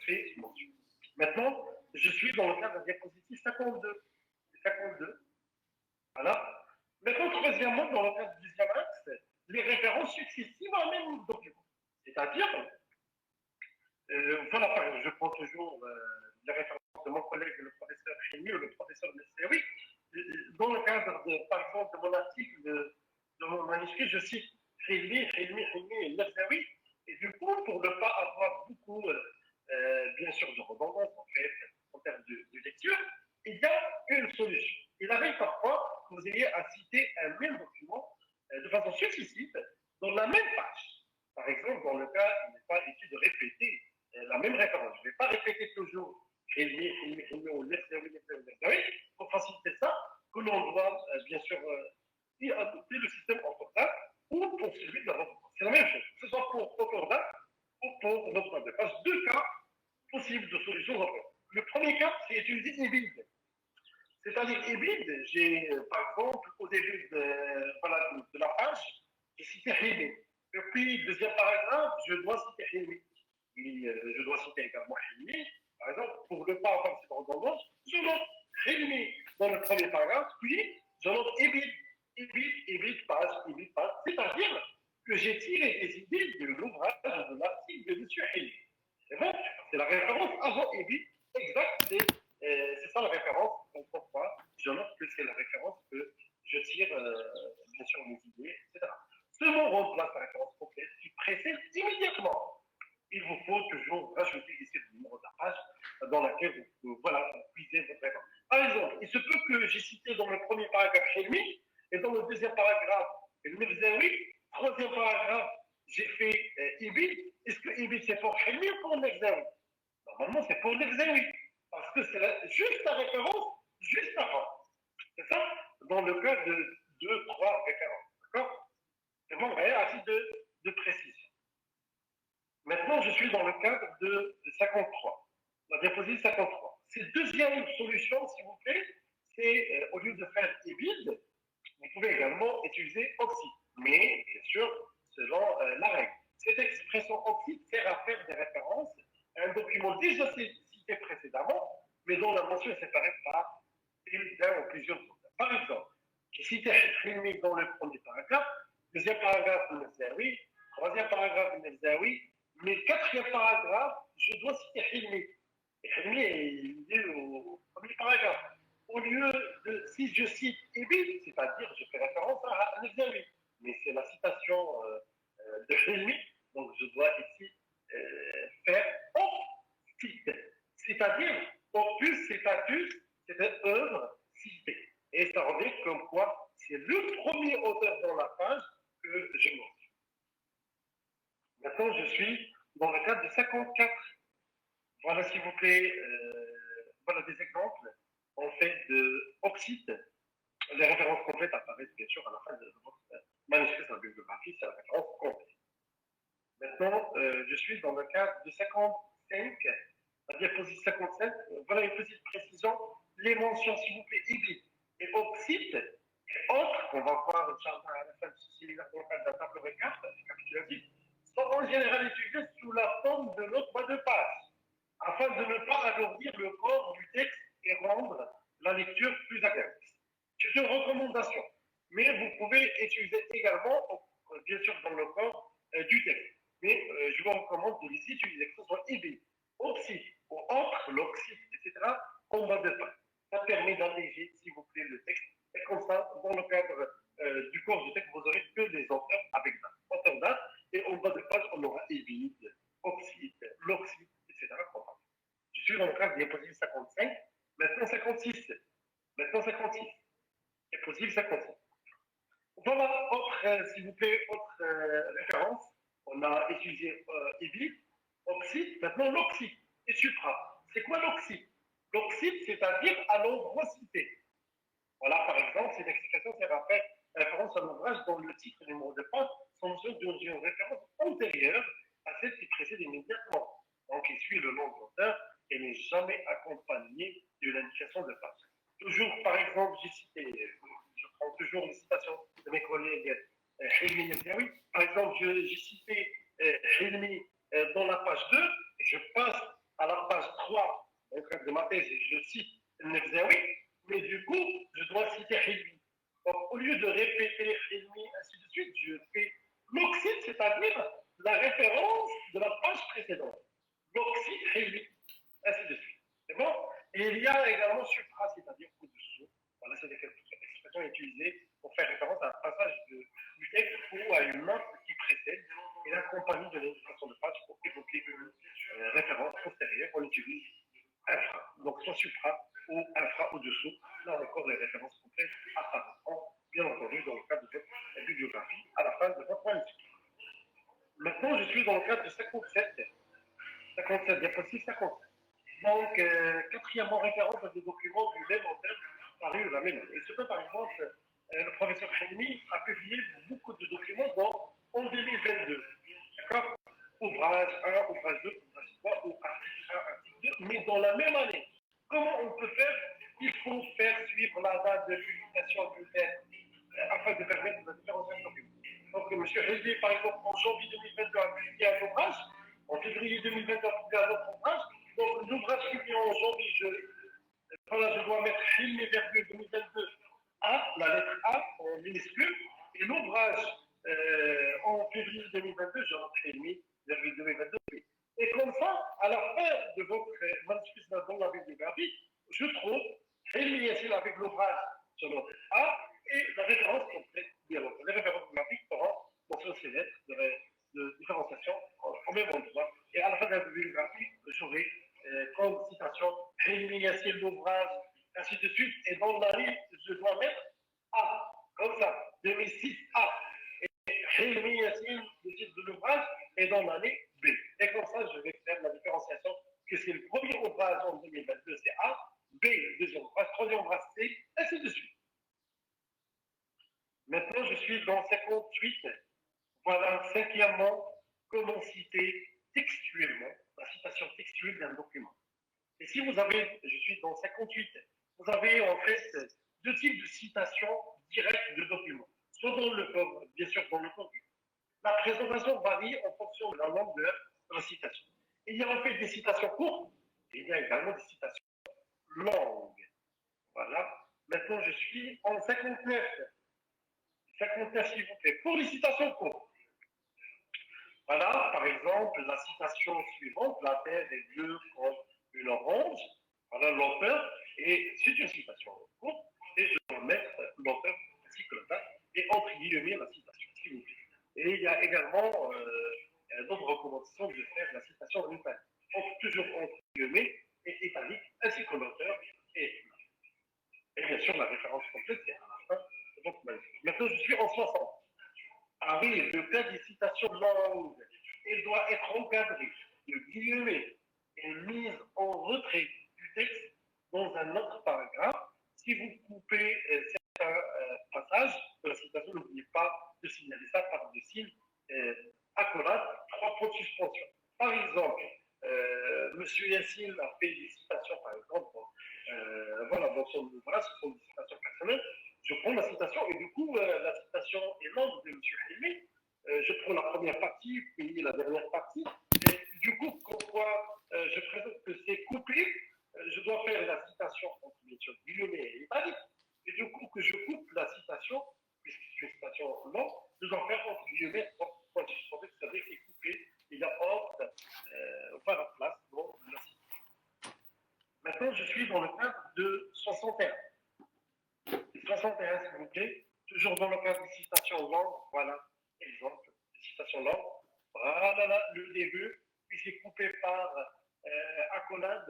fait mention. Maintenant, je suis dans le cas de la diapositive 52. 52. Voilà. Maintenant, troisièmement, dans le cas du deuxième axe, les références successives à un même document. C'est-à-dire, voilà, je prends toujours les références de mon collègue, le professeur Rémi ou le professeur Messaoui, dans le cadre, par exemple, de mon article, de mon manuscrit, je cite Rémi et Messaoui, et du coup, pour ne pas avoir beaucoup, bien sûr, de redondance, en fait, en termes de lecture, il y a une solution. Il arrive parfois que vous ayez à citer un même document de façon successive dans la même page. Par exemple, dans le cas, il n'est pas utile de répéter la même référence. Je ne vais pas répéter toujours Rémi ou Messaoui, pour faciliter ça, que l'on doit, bien sûr, y adopter le système orthographe ou pour celui de la redondance. C'est la même chose, que ce soit pour orthographe ou pour notre de page. Deux cas possibles de solutions. Le premier cas, c'est utiliser hybride. C'est-à-dire hybride, j'ai, par exemple, au début de la page, j'ai cité Rémi. Et puis, deuxième paragraphe, je dois citer Rémi. Et je dois citer également Rémi. Par exemple, pour ne pas avoir cette redondance, je note Rémi dans le premier paragraphe, puis je note hybride page. C'est-à-dire que j'ai tiré des idées de l'ouvrage, de l'article de M. Rémi. C'est bon, c'est la référence avant hybride, exact, c'est ça la référence. Donc pourquoi je note que c'est la référence que je tire, bien sûr, mes idées, etc. Ce mot remplace la référence complète qui précède immédiatement. Il vous faut toujours rajouter ici le numéro de la page dans laquelle vous puisez votre référence. Par exemple, il se peut que j'ai cité dans le premier paragraphe Rémi, et dans le deuxième paragraphe, le Messaoui, troisième paragraphe, j'ai fait Ibid. Est-ce que Ibid c'est pour Rémi ou pour Messaoui? Normalement, c'est pour Messaoui, parce que c'est juste la référence, juste avant. C'est ça? Dans le cas de 2, 3 références. D'accord? C'est bon, assez de précision. Maintenant, je suis dans le cadre de 53. La diapositive 53. Cette deuxième solution, s'il vous plaît, c'est au lieu de faire Ibid, vous pouvez également utiliser oxyde, mais bien sûr, selon la règle. Cette expression oxyde sert à faire des références à un document déjà cité précédemment, mais dont la mention est séparée par d'un ou plusieurs autres. Par exemple, j'ai cité Rémi dans le premier paragraphe, deuxième paragraphe, Messaoui, troisième paragraphe, Messaoui, mais quatrième paragraphe, je dois citer Rémi. Et Rémi est lié au premier paragraphe. Au lieu de, si je cite Ibid, c'est-à-dire je fais référence à Messaoui, mais c'est la citation de Rémi, donc je dois ici faire cite, c'est-à-dire opus citatus, c'est une œuvre citée. Et ça revient comme quoi c'est le premier auteur dans la page que je montre. Maintenant, je suis dans le cadre de 54. Voilà, s'il vous plaît, voilà des exemples en fait de oxyde. Les références complètes apparaissent bien sûr à la fin de votre manuscrit sur la bibliographie, c'est la référence complète. Maintenant, je suis dans le cadre de 55, la diapositive 55. Voilà une petite précision. Les mentions, s'il vous plaît, Ibid et oxyde et autres, qu'on va voir à la fin de ce séminaire dans le cadre de la table récapitulative, sont en général utilisés sous la forme de notes bas de page, afin de ne pas alourdir le corps du texte et rendre la lecture plus agréable. C'est une recommandation, mais vous pouvez utiliser également, bien sûr, dans le corps du texte. Mais je vous recommande de les utiliser, que ce soit Ibid, oxyde ou autre, l'oxyde, etc., en bas de page. Ça permet d'alléger, s'il vous plaît, le texte. Et comme ça, dans le cadre du cours du texte, vous aurez que des auteurs avec date. Auteur date, et en bas de page, on aura Ibid, oxyde, l'oxyde, etc. Je suis dans le cadre de diapositive 55. Maintenant 56. Diapositive 56. Voilà, autre, s'il vous plaît, autre référence. On a utilisé Ibid, oxyde, maintenant l'oxyde et supra. C'est quoi l'oxyde? L'oxyde, c'est-à-dire à l'endroit cité. Voilà, par exemple, cette expression sert à faire référence à un ouvrage dont le titre et le numéro de page sont mentionnés d'une référence antérieure à celle qui précède immédiatement. Donc, il suit le nom de l'auteur et n'est jamais accompagné d'une indication de page. Toujours, par exemple, j'ai cité, je prends toujours une citation de mes collègues Rémi Messaoui. Par exemple, j'ai cité Rémi dans la page 2, et je passe à la page 3 dans le cadre de ma thèse et je cite Messaoui, mais du coup, je dois citer Rémi. Donc, au lieu de répéter Rémi, ainsi de suite, je fais l'oxyde, c'est-à-dire la référence de la page précédente. L'oxyde Rémi, ainsi de suite. C'est bon? Et Et il y a également supra, c'est-à-dire au-dessous. Voilà, c'est l'expression utilisée pour faire référence à un passage du texte ou à une note qui précède et accompagne de l'illustration de page pour évoquer une référence postérieure. On utilise infra, donc soit supra ou infra au-dessous. Là encore, les références complètes apparaîtront, bien entendu, dans le cadre de cette bibliographie à la fin de votre manuscrit. Maintenant, je suis dans le cadre de 57 diapositives 57. Donc, quatrièmement, référence à des documents du même auteur parus la même année. Et ce que, par exemple, le professeur Khalimi a publié beaucoup de documents en 2022. D'accord? Ouvrage 1, ouvrage 2, ouvrage 3, ou article 1, article 2, mais dans la même année. Comment on peut faire? Il faut faire suivre la date de publication du texte afin de permettre la différenciation documents. Donc, M. Rédier, par exemple, en janvier 2022, a publié un ouvrage. En février 2022, a publié un autre ouvrage. Donc, l'ouvrage publié en janvier, je dois mettre Hilmi virgule 2022 A, la lettre A en minuscule. Et l'ouvrage en février 2022, je rentre Hilmi virgule 2022 B. Et comme ça, à la fin de votre manuscrit dans la bibliographie, je trouve Hilmi Yassine avec l'ouvrage sur notre A et la référence complète. Les références graphiques seront mentionnées ces lettres de différenciation au même endroit. Et à la fin de la bibliographie, j'aurai comme citation Hilmi Yassine l'ouvrage, ainsi de suite. Et dans la liste, je dois mettre A, comme ça, 2006 A. Et Hilmi Yassine, le titre de l'ouvrage, est dans l'année B. Et comme ça, je vais faire la différenciation que c'est le premier ouvrage en 2022, c'est A, B, le deuxième ouvrage, troisième ouvrage C, ainsi de suite. Maintenant, je suis dans 58. Voilà, cinquièmement, comment citer textuellement, la citation textuelle d'un document. Et si vous avez, je suis dans 58, vous avez en fait deux types de citations directes de documents. Soit dans le code, bien sûr dans le contenu. La présentation varie en fonction de la longueur de la citation. Il y a en fait des citations courtes, et il y a également des citations longues. Voilà. Maintenant, je suis en 59. 59, s'il vous plaît. Pour les citations courtes. Voilà, par exemple, la citation suivante, la terre est bleue comme une orange. Voilà l'auteur. Et c'est une citation courte. Et je vais mettre l'auteur ainsi que le date. Et entre guillemets, la citation, s'il vous plaît. Et il y a également d'autres recommandations de faire la citation en italique. Toujours entre guillemets et italique, ainsi que l'auteur et bien sûr la référence complète, c'est à la fin de votre manuscrit. Maintenant, je suis en 60. Ah oui, le cas des citations longues, elle doit être encadrée de guillemets et mise en retrait du texte dans un autre paragraphe. Si vous coupez certains passages de la citation, n'oubliez pas de signaler ça par des signes accolades, 3 points de suspension. Par exemple, M. Yassine a fait des citations, par exemple, voilà, dans son ouvrage, ce sont des citations personnelles. Je prends la citation et du coup, la citation est longue de M. Hilmi. Je prends la première partie, puis la dernière partie. Et du coup, pourquoi je présente que c'est coupé, je dois faire la citation entre bien sûr guillemets et italique. Et du coup, que je coupe la citation, puisque c'est une citation longue, je dois faire entre guillemets, c'est-à-dire que c'est coupé, il y a ordre, voilà, place dans la citation. Maintenant, je suis dans le cadre de 61. 61, s'il vous plaît, toujours dans le cadre des citations longues, voilà, exemple, des citations longues, voilà là, le début, puis c'est coupé par accolade,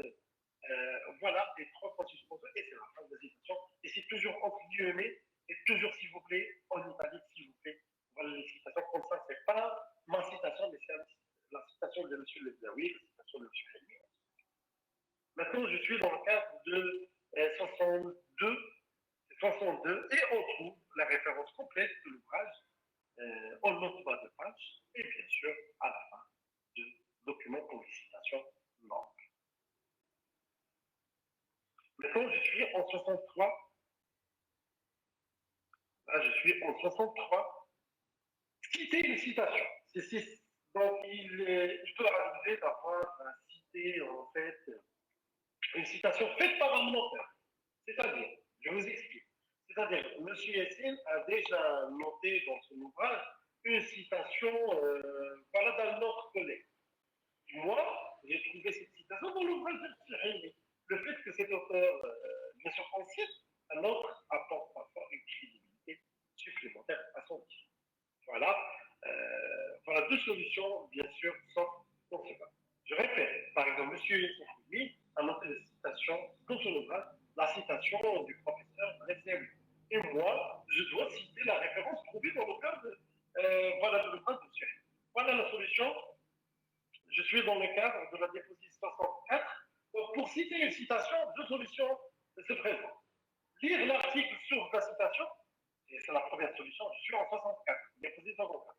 voilà, les 3 points suspensions, et c'est la fin de la citation, et c'est toujours entre guillemets, et toujours, s'il vous plaît, en italique, s'il vous plaît, voilà les citations, comme ça, c'est pas ma citation, mais c'est la citation de M. Lezaoui, la citation de M. Hilmi. Maintenant, je suis dans le cadre de 62, et on trouve la référence complète de l'ouvrage en note bas de page et bien sûr à la fin de documents pour les citations longues. Maintenant, je suis en 63. Là, je suis en 63. Citer une citation. Donc, il peut arriver d'avoir cité en fait une citation faite par un auteur. C'est-à-dire, je vous explique. C'est-à-dire, M. Yassine a déjà noté dans son ouvrage une citation voilà, d'un autre collègue. Moi, j'ai trouvé cette citation dans l'ouvrage de M. Hilmi. Le fait que cet auteur rédaction ancienne, un autre apporte parfois une crédibilité supplémentaire à son titre. Voilà, voilà deux solutions, bien sûr, sont concevables. Je répète, par exemple, M. Youssouf a noté la citation dans son ouvrage, la citation du professeur Rezzaoui. Et moi, je dois citer la référence trouvée dans le cadre voilà, de l'ouvrage de Suez. Voilà la solution. Je suis dans le cadre de la diapositive 64. Donc, pour citer une citation, deux solutions se présentent. Lire l'article sur la citation, et c'est la première solution, je suis en 64, diapositive 64.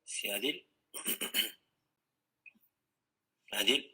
C'est Adil. Adil.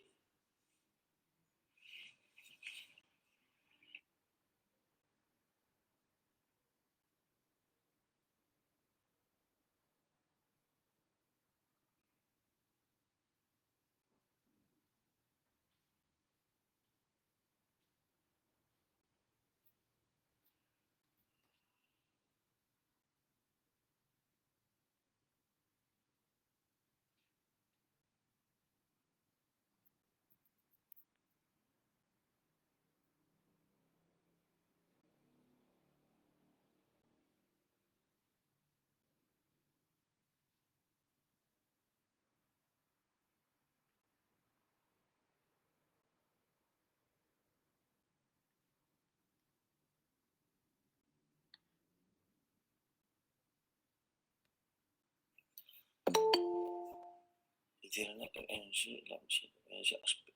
يدير لنا ان جي لا ماشي ان جي اش بي.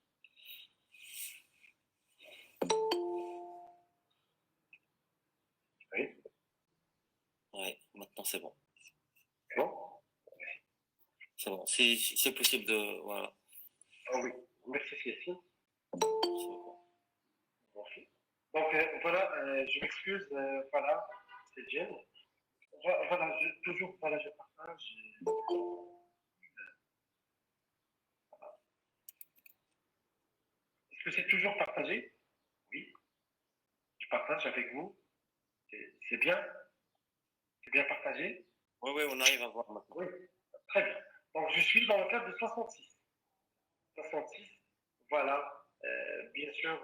Oui. Ouais, maintenant c'est bon. Bon. C'est bon. Si c'est possible de. Voilà. Ah oui. Merci, Cécile. C'est bon. Merci. Donc, voilà, je m'excuse, voilà, c'est Jen. Voilà, toujours, voilà, je partage. Voilà. Est-ce que c'est toujours partagé? Oui. Je partage avec vous. C'est bien? C'est bien partagé? Oui, oui, on arrive à voir maintenant. Oui. Très bien. Donc, je suis dans le cadre de 66. 66, voilà, bien sûr,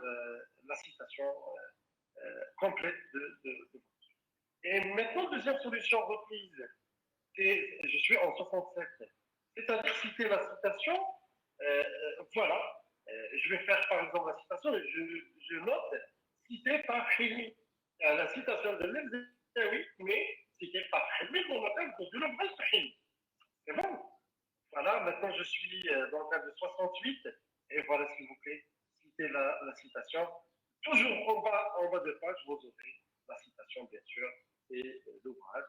la citation complète de. Et maintenant, deuxième solution reprise, je suis en 67, c'est-à-dire citer la citation, voilà, je vais faire par exemple la citation, je note, citée par Khimi, la citation de l'Ebzaoui, mais citée par Khimi dans le cadre de l'ouvrage de Khimi. C'est bon? Voilà, maintenant je suis dans le cadre de 68, et voilà, s'il vous plaît, citez la citation. Toujours en bas de page, vous aurez la citation, bien sûr, et l'ouvrage,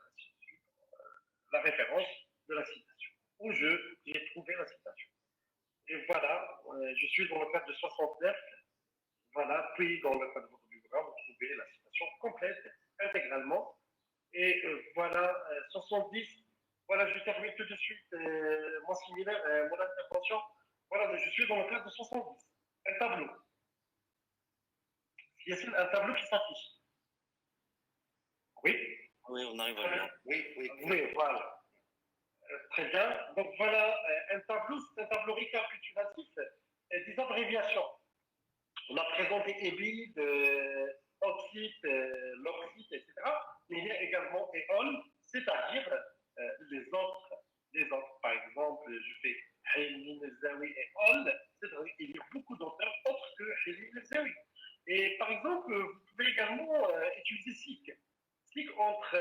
la référence de la citation, où j'ai trouvé la citation. Et voilà, je suis dans le cadre de 69, voilà, puis dans le cadre de votre livre, vous trouvez la citation complète, intégralement. Et voilà, 70, voilà, je termine tout de suite mon similaire, mon intervention. Voilà, je suis dans le cadre de 70, un tableau. Il y a un tableau qui s'affiche. Oui? Oui, on arrive à voir. Oui, voilà. Très bien. Donc voilà, un tableau, c'est un tableau récapitulatif des abréviations. On a présenté EBID, oxyde, l'oxyde, etc. Mais il y a également EOL, c'est-à-dire les autres. Par exemple, je fais Haïmin Zawi et EOL, c'est-à-dire qu'il y a beaucoup d'auteurs autres que Haïmin Zawi. Et par exemple, vous pouvez également utiliser SIC. SIC entre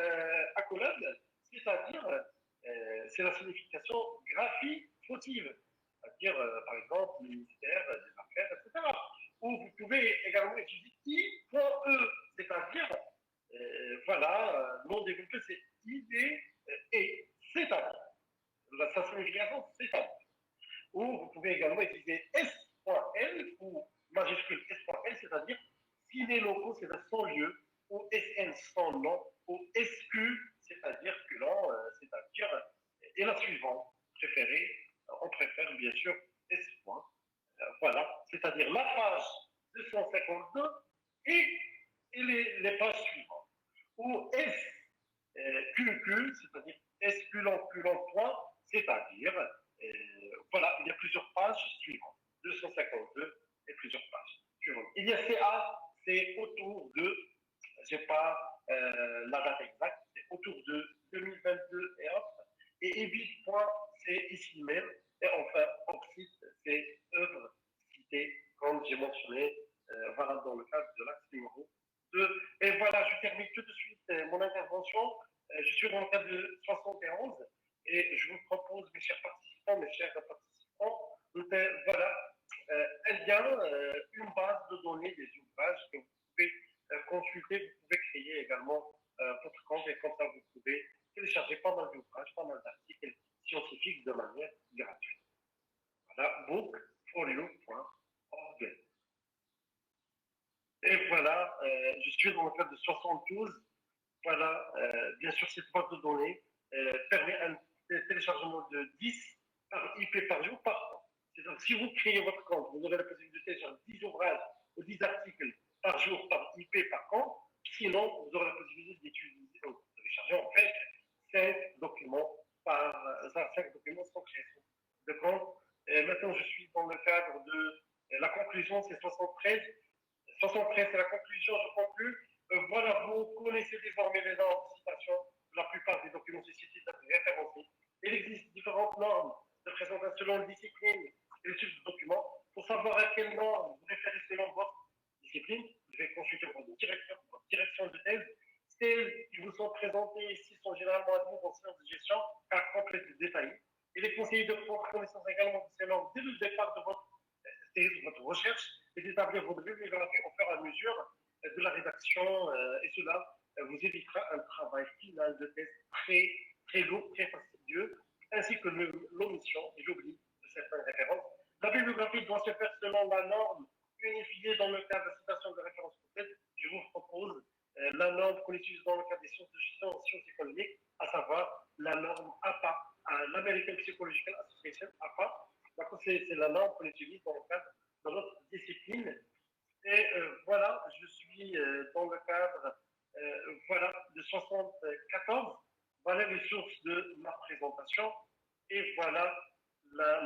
accolades, c'est-à-dire c'est la signification graphie fautive, c'est-à-dire par exemple ministère des Affaires, etc. Ou vous pouvez également utiliser I.E, c'est-à-dire voilà, nom développé c'est ID et c'est-à-dire. Sa signification, c'est-à-dire. Ou vous pouvez également utiliser S.L ou majuscule S.L, c'est-à-dire ciné locaux, c'est-à-dire son lieu, ou SN sans nom, ou SQ, c'est-à-dire que l'on, c'est-à-dire, et la suivante, préférée, on préfère bien sûr S. Voilà, c'est-à-dire la page 252 et les pages suivantes. Ou SQQ, c'est-à-dire SQ-point, c'est-à-dire, voilà, il y a plusieurs pages suivantes. 252 et plusieurs pages suivantes. Il y a CA, c'est autour de, je n'ai pas la date exacte, c'est autour de 2022 et hop. Et EBIT, c'est ici même. Et enfin, Oxide, c'est œuvre citée, comme j'ai mentionné, voilà, dans le cadre de l'axe numéro 2. Et voilà, je termine tout de suite mon intervention. Je suis dans le cadre de 71 et je vous propose, mes chers participants, voilà, un lien, une base de données des ouvrages que vous pouvez consulter. Vous pouvez créer également votre compte et comme ça, vous pouvez télécharger pas mal d'ouvrages, pas mal d'articles scientifiques de manière gratuite. Voilà, bookforyou.org. Et voilà, je suis dans le cadre de 72. Voilà, bien sûr, cette base de données permet un téléchargement de 10 par IP par jour par an. C'est-à-dire, si vous créez votre compte, vous aurez la possibilité de télécharger 10 ouvrages ou 10 articles par jour par IP par an. Sinon, vous aurez la possibilité d'utiliser, de télécharger en fait 5 documents sans création de compte. Maintenant, je suis dans le cadre de la conclusion, c'est 73. 73, c'est la conclusion, je conclue. Voilà, vous connaissez désormais les normes de citation de la plupart des documents suscités référencés. Il existe différentes normes de présentation selon discipline et le type de document. Pour savoir à quelle norme vous référez selon votre discipline, vous devez consulter votre direction de thèse. Celles qui vous sont présentées ici sont généralement admises en sciences de gestion, car complètes et détaillées. Il est conseillé de prendre connaissance également de ces normes dès le départ de votre thèse, de votre recherche, et d'établir votre bibliographie au fur et à mesure de la rédaction, et cela vous évitera un travail final de thèse très lourd, très fastidieux, ainsi que l'omission et l'oubli de certaines références. La bibliographie doit se faire selon la norme unifiée dans le cadre de la citation de référence complète. Je vous propose la norme qu'on utilise dans le cadre des sciences de gestion en sciences économiques, à savoir la norme APA, l'American Psychological Association, APA. C'est la norme qu'on utilise dans le cadre de notre discipline. Et voilà, je suis dans le cadre voilà, de 74. Voilà les sources de ma présentation. Et voilà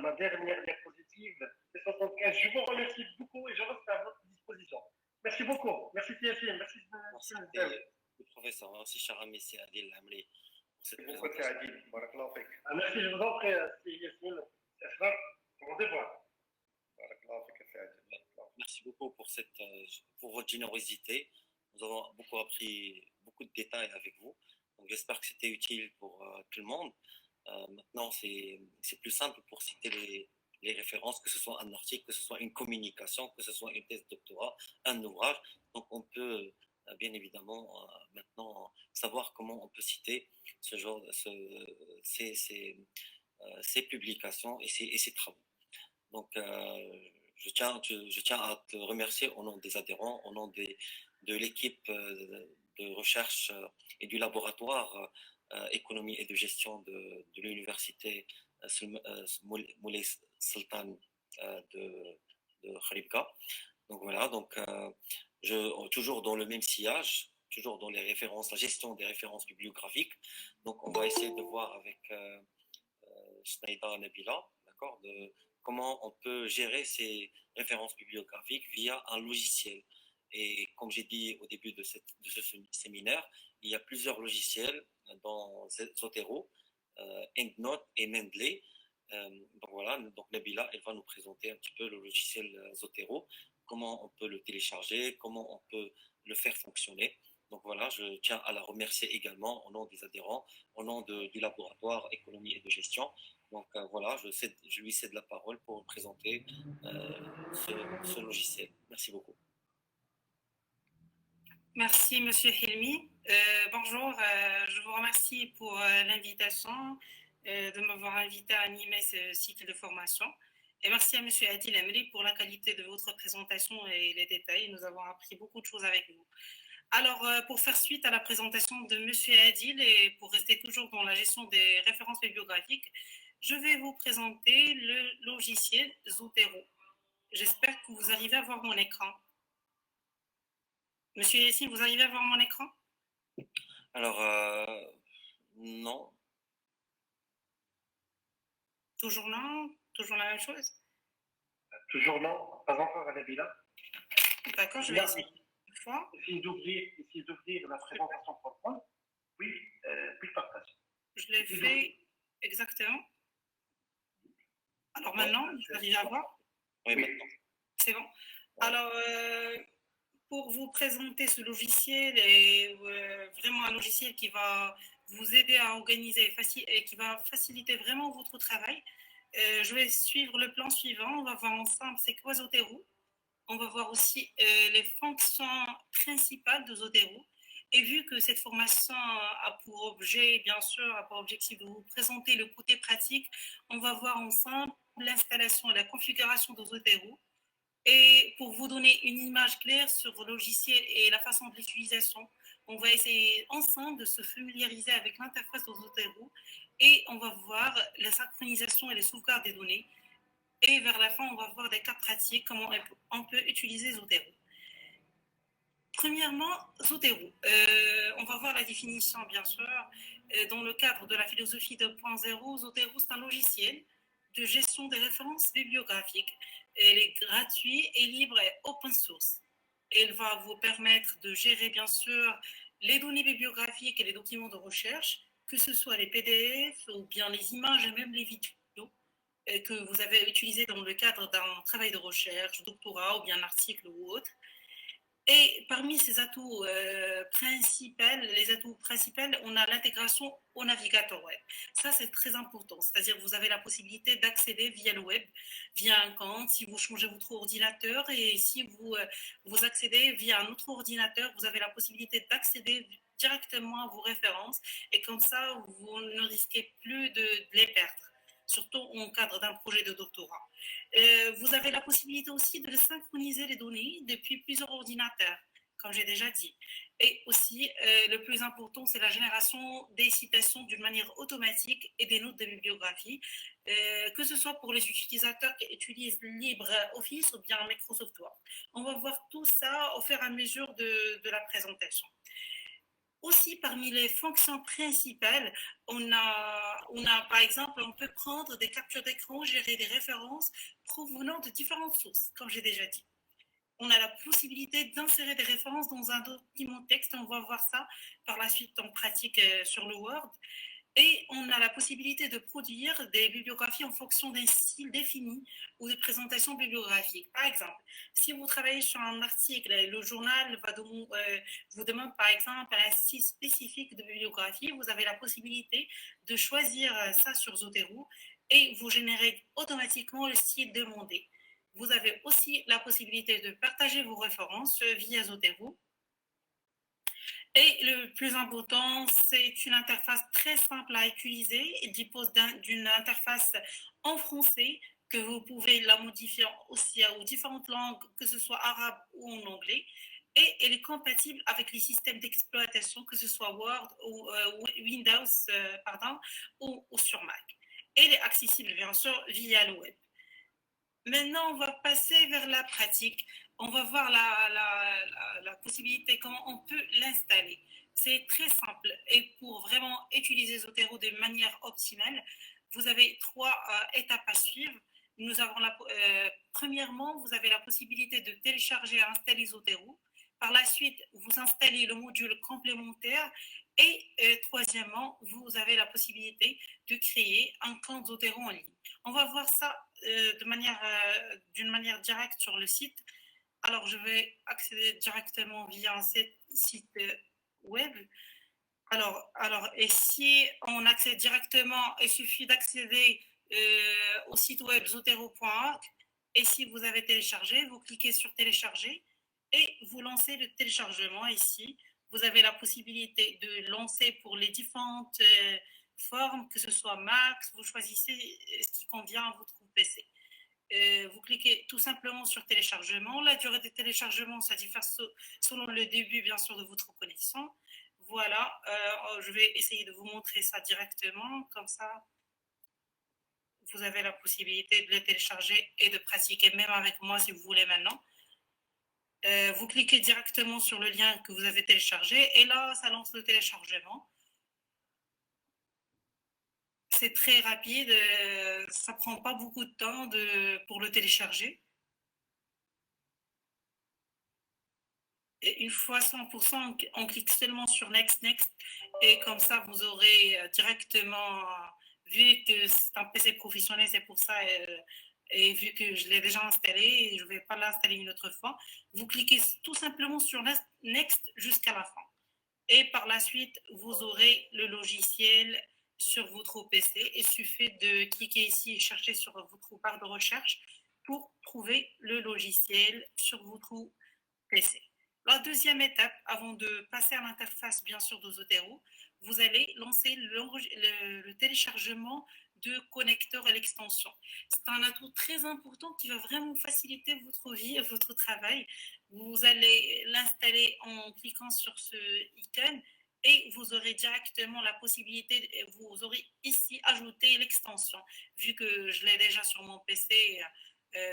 ma dernière diapositive, c'est 75. Je vous remercie beaucoup et je reste à votre disposition. Merci beaucoup. Merci TSM. Merci le professeur. Merci Charami et Adil Hamli pour cette merci, je vous en prie, Yassine. Mon devoir. Merci beaucoup pour votre générosité. Nous avons beaucoup appris beaucoup de détails avec vous. Donc j'espère que c'était utile pour tout le monde. Maintenant, c'est plus simple pour citer les références, que ce soit un article, que ce soit une communication, que ce soit une thèse de doctorat, un ouvrage. Donc on peut bien évidemment maintenant savoir comment on peut citer ce genre, ces publications et ces travaux. Donc je tiens à te remercier au nom des adhérents, au nom de l'équipe de recherche et du laboratoire économie et de gestion de l'université Moulay Sultan de Kharibka. Donc voilà, donc toujours dans le même sillage, toujours dans les références, la gestion des références bibliographiques. Donc on va essayer de voir avec Schneider Nabila, d'accord, de comment on peut gérer ces références bibliographiques via un logiciel. Et comme j'ai dit au début de ce séminaire, il y a plusieurs logiciels dans Zotero, EndNote et Mendeley. Donc voilà, donc Nabila, elle va nous présenter un petit peu le logiciel Zotero, comment on peut le télécharger, comment on peut le faire fonctionner. Donc voilà, je tiens à la remercier également au nom des adhérents, au nom du laboratoire économie et de gestion. Donc voilà, je lui cède la parole pour présenter ce logiciel. Merci beaucoup. Merci, Monsieur Hilmi. Bonjour, je vous remercie pour l'invitation, de m'avoir invité à animer ce cycle de formation. Et merci à Monsieur Adil Hamli pour la qualité de votre présentation et les détails. Nous avons appris beaucoup de choses avec vous. Alors, pour faire suite à la présentation de Monsieur Adil et pour rester toujours dans la gestion des références bibliographiques, je vais vous présenter le logiciel Zotero. J'espère que vous arrivez à voir mon écran. Monsieur Yassine, vous arrivez à voir mon écran? Alors, non. Toujours non? Toujours la même chose? Toujours non, pas encore à la villa. D'accord, je vais essayer une fois. Essayez d'ouvrir la présentation PowerPoint, puis le partage. Je l'ai fait exactement. Alors maintenant, vous arrivez à voir? Oui, maintenant. C'est bon. Alors, pour vous présenter ce logiciel, est vraiment un logiciel qui va vous aider à organiser et qui va faciliter vraiment votre travail. Je vais suivre le plan suivant. On va voir ensemble c'est quoi Zotero. On va voir aussi les fonctions principales de Zotero. Et vu que cette formation a pour objet, bien sûr, a pour objectif de vous présenter le côté pratique, on va voir ensemble l'installation et la configuration de Zotero. Et pour vous donner une image claire sur le logiciel et la façon de l'utilisation, on va essayer ensemble de se familiariser avec l'interface de Zotero et on va voir la synchronisation et les sauvegardes des données. Et vers la fin, on va voir des cas pratiques, comment on peut utiliser Zotero. Premièrement, Zotero. On va voir la définition, bien sûr. Dans le cadre de la philosophie 2.0, Zotero, c'est un logiciel de gestion des références bibliographiques. Elle est gratuite et libre et open source. Elle va vous permettre de gérer, bien sûr, les données bibliographiques et les documents de recherche, que ce soit les PDF ou bien les images et même les vidéos que vous avez utilisées dans le cadre d'un travail de recherche, doctorat ou bien un article ou autre. Et parmi ces atouts les atouts principaux, on a l'intégration au navigateur web. Ça, c'est très important. C'est-à-dire que vous avez la possibilité d'accéder via le web, via un compte, si vous changez votre ordinateur et si vous accédez via un autre ordinateur, vous avez la possibilité d'accéder directement à vos références et comme ça, vous ne risquez plus de les perdre, surtout en cadre d'un projet de doctorat. Vous avez la possibilité aussi de synchroniser les données depuis plusieurs ordinateurs, comme j'ai déjà dit. Et aussi, le plus important, c'est la génération des citations d'une manière automatique et des notes de bibliographie, que ce soit pour les utilisateurs qui utilisent LibreOffice ou bien Microsoft Word. On va voir tout ça au fur et à mesure de la présentation. Aussi, parmi les fonctions principales, on a, par exemple, on peut prendre des captures d'écran, gérer des références provenant de différentes sources, comme j'ai déjà dit. On a la possibilité d'insérer des références dans un document texte, on va voir ça par la suite en pratique sur le Word. Et on a la possibilité de produire des bibliographies en fonction d'un style défini ou de présentation bibliographique. Par exemple, si vous travaillez sur un article, le journal vous demande par exemple un style spécifique de bibliographie, vous avez la possibilité de choisir ça sur Zotero et vous générez automatiquement le style demandé. Vous avez aussi la possibilité de partager vos références via Zotero. Et le plus important, c'est une interface très simple à utiliser. Il dispose d'une interface en français que vous pouvez la modifier aussi aux différentes langues, que ce soit arabe ou en anglais. Et elle est compatible avec les systèmes d'exploitation, que ce soit Word ou Windows ou sur Mac. Elle est accessible, bien sûr, via le web. Maintenant, on va passer vers la pratique. On va voir la possibilité, comment on peut l'installer. C'est très simple. Et pour vraiment utiliser Zotero de manière optimale, vous avez 3 étapes à suivre. Nous avons premièrement, vous avez la possibilité de télécharger et installer Zotero. Par la suite, vous installez le module complémentaire. Et troisièmement, vous avez la possibilité de créer un compte Zotero en ligne. On va voir ça d'une manière directe sur le site. Alors, je vais accéder directement via un site web. Alors, et si on accède directement, il suffit d'accéder au site web zotero.org. Et si vous avez téléchargé, vous cliquez sur télécharger et vous lancez le téléchargement ici. Vous avez la possibilité de lancer pour les différentes formes, que ce soit Mac, vous choisissez ce qui convient à votre PC. Vous cliquez tout simplement sur téléchargement. La durée de téléchargement, ça diffère selon le début, bien sûr, de votre connexion. Voilà, je vais essayer de vous montrer ça directement, comme ça, vous avez la possibilité de le télécharger et de pratiquer même avec moi si vous voulez maintenant. Vous cliquez directement sur le lien que vous avez téléchargé et là, ça lance le téléchargement. C'est très rapide, ça ne prend pas beaucoup de temps pour le télécharger. Et une fois 100%, on clique seulement sur Next, Next, et comme ça, vous aurez directement, vu que c'est un PC professionnel, c'est pour ça, et vu que je l'ai déjà installé, je ne vais pas l'installer une autre fois, vous cliquez tout simplement sur Next jusqu'à la fin. Et par la suite, vous aurez le logiciel sur votre PC. Il suffit de cliquer ici et chercher sur votre barre de recherche pour trouver le logiciel sur votre PC. La deuxième étape, avant de passer à l'interface, bien sûr, de Zotero, vous allez lancer le téléchargement de connecteurs et l'extension. C'est un atout très important qui va vraiment faciliter votre vie et votre travail. Vous allez l'installer en cliquant sur ce icône et vous aurez directement la possibilité, vous aurez ici ajouté l'extension. Vu que je l'ai déjà sur mon PC,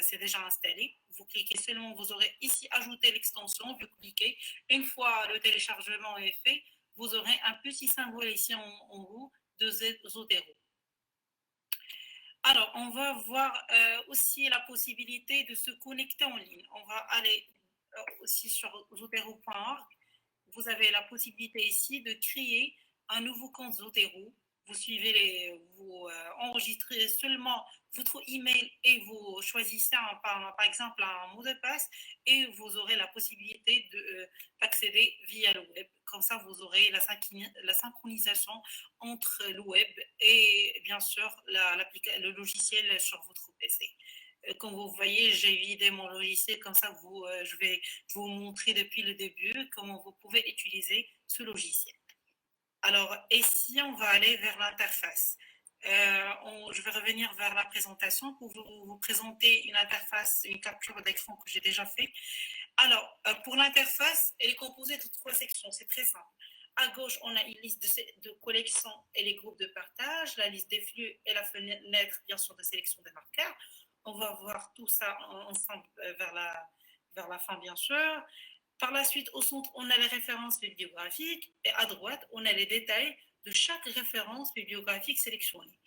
c'est déjà installé. Vous cliquez seulement, vous aurez ici ajouté l'extension, vous cliquez. Une fois le téléchargement est fait, vous aurez un petit symbole ici en haut de Zotero. Alors, on va voir aussi la possibilité de se connecter en ligne. On va aller aussi sur zotero.org. Vous avez la possibilité ici de créer un nouveau compte Zotero. Vous enregistrez seulement votre email et vous choisissez par exemple un mot de passe et vous aurez la possibilité d'accéder via le web. Comme ça, vous aurez la synchronisation entre le web et bien sûr le logiciel sur votre PC. Comme vous voyez, j'ai vidé mon logiciel, comme ça je vais vous montrer depuis le début comment vous pouvez utiliser ce logiciel. Alors, ici, on va aller vers l'interface. Je vais revenir vers la présentation pour vous présenter une interface, une capture d'écran que j'ai déjà fait. Alors, pour l'interface, elle est composée de 3 sections, c'est très simple. À gauche, on a une liste de collections et les groupes de partage, la liste des flux et la fenêtre, bien sûr, de sélection des marqueurs. On va voir tout ça ensemble vers la fin, bien sûr. Par la suite, au centre, on a les références bibliographiques et à droite, on a les détails de chaque référence bibliographique sélectionnée.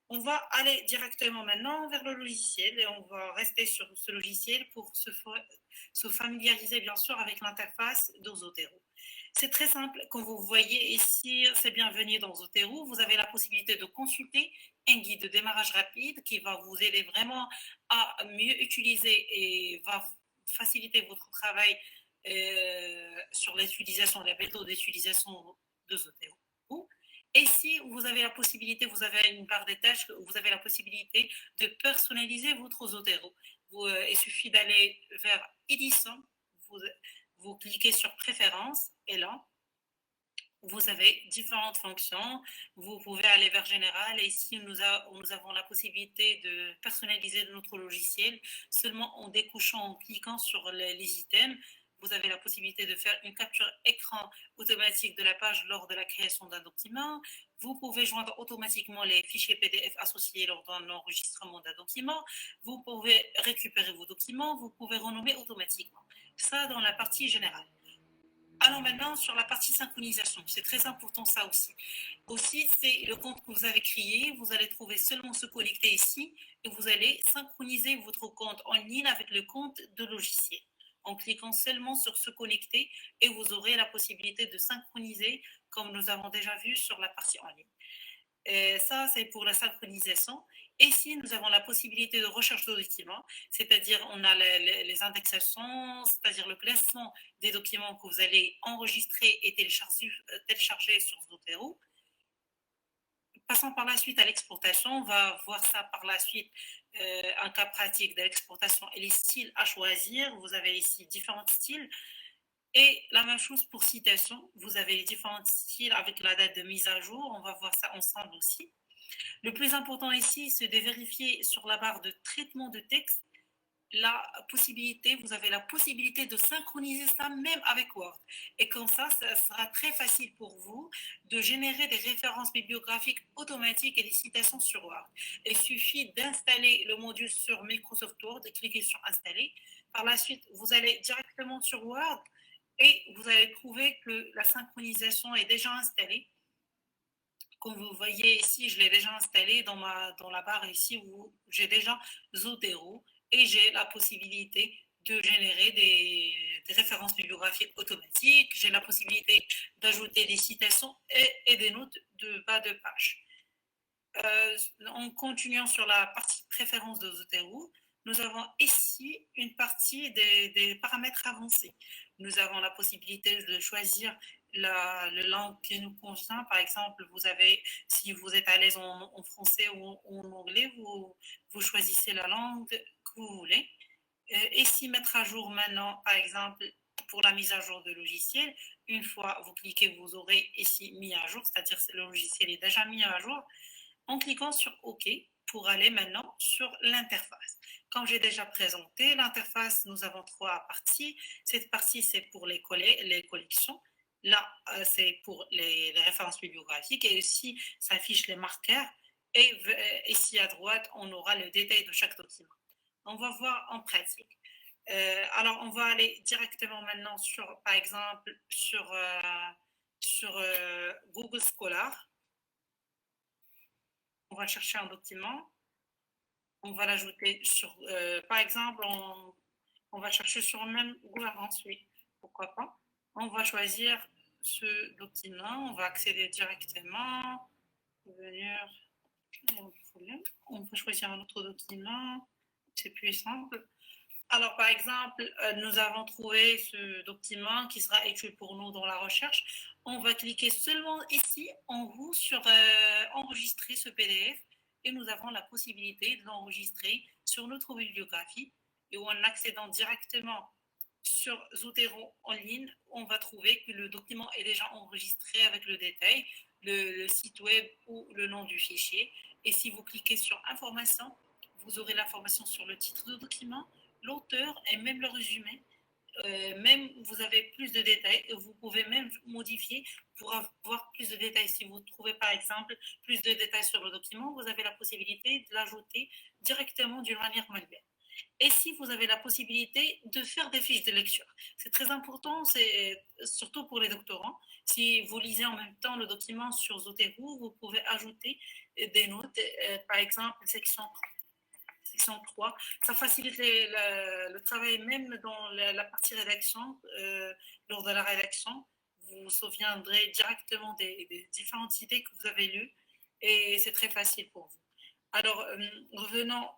On va aller directement maintenant vers le logiciel et on va rester sur ce logiciel pour se familiariser bien sûr avec l'interface de Zotero. C'est très simple, comme vous voyez ici, c'est bienvenu dans Zotero. Vous avez la possibilité de consulter un guide de démarrage rapide qui va vous aider vraiment à mieux utiliser et va faciliter votre travail sur l'utilisation, la méthode d'utilisation de Zotero. Et si vous avez la possibilité, vous avez une barre des tâches, vous avez la possibilité de personnaliser votre Zotero. Il suffit d'aller vers Édition, vous cliquez sur Préférences et là, vous avez différentes fonctions. Vous pouvez aller vers Général et ici, nous avons la possibilité de personnaliser notre logiciel seulement en découchant, en cliquant sur les items. Vous avez la possibilité de faire une capture écran automatique de la page lors de la création d'un document. Vous pouvez joindre automatiquement les fichiers PDF associés lors d'un enregistrement d'un document. Vous pouvez récupérer vos documents. Vous pouvez renommer automatiquement. Ça dans la partie générale. Allons maintenant sur la partie synchronisation. C'est très important ça aussi. Aussi, c'est le compte que vous avez créé. Vous allez trouver seulement se connecter ici et vous allez synchroniser votre compte en ligne avec le compte de logiciel. En cliquant seulement sur se connecter et vous aurez la possibilité de synchroniser comme nous avons déjà vu sur la partie en ligne. Et ça, c'est pour la synchronisation. Et ici, nous avons la possibilité de recherche de documents, c'est-à-dire on a les indexations, c'est-à-dire le classement des documents que vous allez enregistrer et télécharger sur Zotero. Passons par la suite à l'exportation. On va voir ça par la suite, un cas pratique de l'exportation et les styles à choisir. Vous avez ici différents styles. Et la même chose pour citation. Vous avez les différents styles avec la date de mise à jour. On va voir ça ensemble aussi. Le plus important ici, c'est de vérifier sur la barre de traitement de texte vous avez la possibilité de synchroniser ça même avec Word. Et comme ça sera très facile pour vous de générer des références bibliographiques automatiques et des citations sur Word. Il suffit d'installer le module sur Microsoft Word et cliquer sur Installer. Par la suite, vous allez directement sur Word et vous allez trouver que la synchronisation est déjà installée. Comme vous voyez ici, je l'ai déjà installé dans la barre ici où j'ai déjà Zotero et j'ai la possibilité de générer des références bibliographiques automatiques. J'ai la possibilité d'ajouter des citations et des notes de bas de page. En continuant sur la partie préférence de Zotero, nous avons ici une partie des paramètres avancés. Nous avons la possibilité de choisir la langue qui nous convient. Par exemple, si vous êtes à l'aise en français ou en anglais, vous choisissez la langue que vous voulez. Ici, mettre à jour maintenant, par exemple, pour la mise à jour de logiciel, une fois vous cliquez, vous aurez ici mis à jour, c'est-à-dire que le logiciel est déjà mis à jour, en cliquant sur OK pour aller maintenant sur l'interface. Comme j'ai déjà présenté, l'interface, nous avons 3 parties. Cette partie, c'est pour les collections. Là, c'est pour les références bibliographiques et aussi s'affichent les marqueurs. Et ici à droite, on aura le détail de chaque document. On va voir en pratique. Alors, on va aller directement maintenant sur, par exemple, sur Google Scholar. On va chercher un document. On va l'ajouter sur, par exemple, on va chercher sur le même gouvernance, oui, pourquoi pas. On va choisir ce document, on va accéder directement, venir, on va choisir un autre document, c'est plus simple. Alors, par exemple, nous avons trouvé ce document qui sera utile pour nous dans la recherche. On va cliquer seulement ici, en haut, sur enregistrer ce PDF et nous avons la possibilité de l'enregistrer sur notre bibliographie et en accédant directement sur Zotero en ligne, on va trouver que le document est déjà enregistré avec le détail, le site web ou le nom du fichier. Et si vous cliquez sur Information, vous aurez l'information sur le titre du document, l'auteur et même le résumé. Même vous avez plus de détails et vous pouvez même modifier pour avoir plus de détails. Si vous trouvez par exemple plus de détails sur le document, vous avez la possibilité de l'ajouter directement d'une manière manuelle. Et si vous avez la possibilité de faire des fiches de lecture, c'est très important, c'est surtout pour les doctorants. Si vous lisez en même temps le document sur Zotero, vous pouvez ajouter des notes, par exemple section 3. Ça facilite le travail même dans la partie rédaction. Lors de la rédaction, vous vous souviendrez directement des différentes idées que vous avez lues et c'est très facile pour vous. Alors, revenons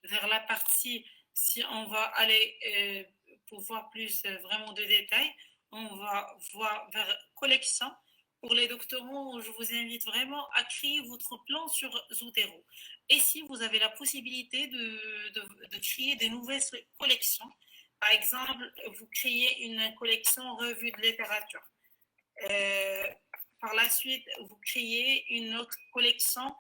vers la partie, si on va aller pour voir plus vraiment de détails, on va voir vers collection. Pour les doctorants, je vous invite vraiment à créer votre plan sur Zotero. Et si vous avez la possibilité de créer des nouvelles collections, par exemple, vous créez une collection revue de littérature. Par la suite, vous créez une autre collection,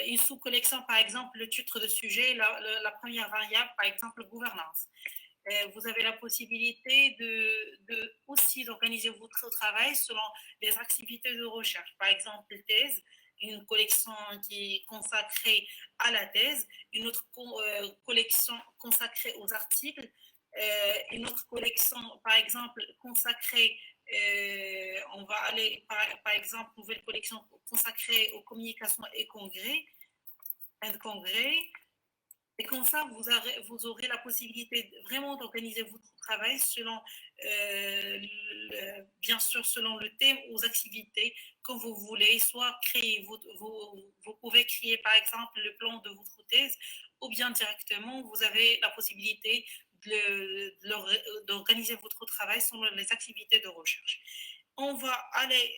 une sous-collection, par exemple, le titre de sujet, la première variable, par exemple, gouvernance. Vous avez la possibilité aussi d'organiser votre travail selon les activités de recherche. Par exemple, thèse, une collection qui est consacrée à la thèse, une autre collection consacrée aux articles, une autre collection, par exemple, consacrée, on va aller, par exemple, nouvelle collection consacrée aux communications et congrès. Et comme ça, vous aurez la possibilité vraiment d'organiser votre travail selon, bien sûr, selon le thème aux activités que vous voulez. Soit créer, vous pouvez créer par exemple le plan de votre thèse, ou bien directement, vous avez la possibilité d'organiser votre travail selon les activités de recherche. On va aller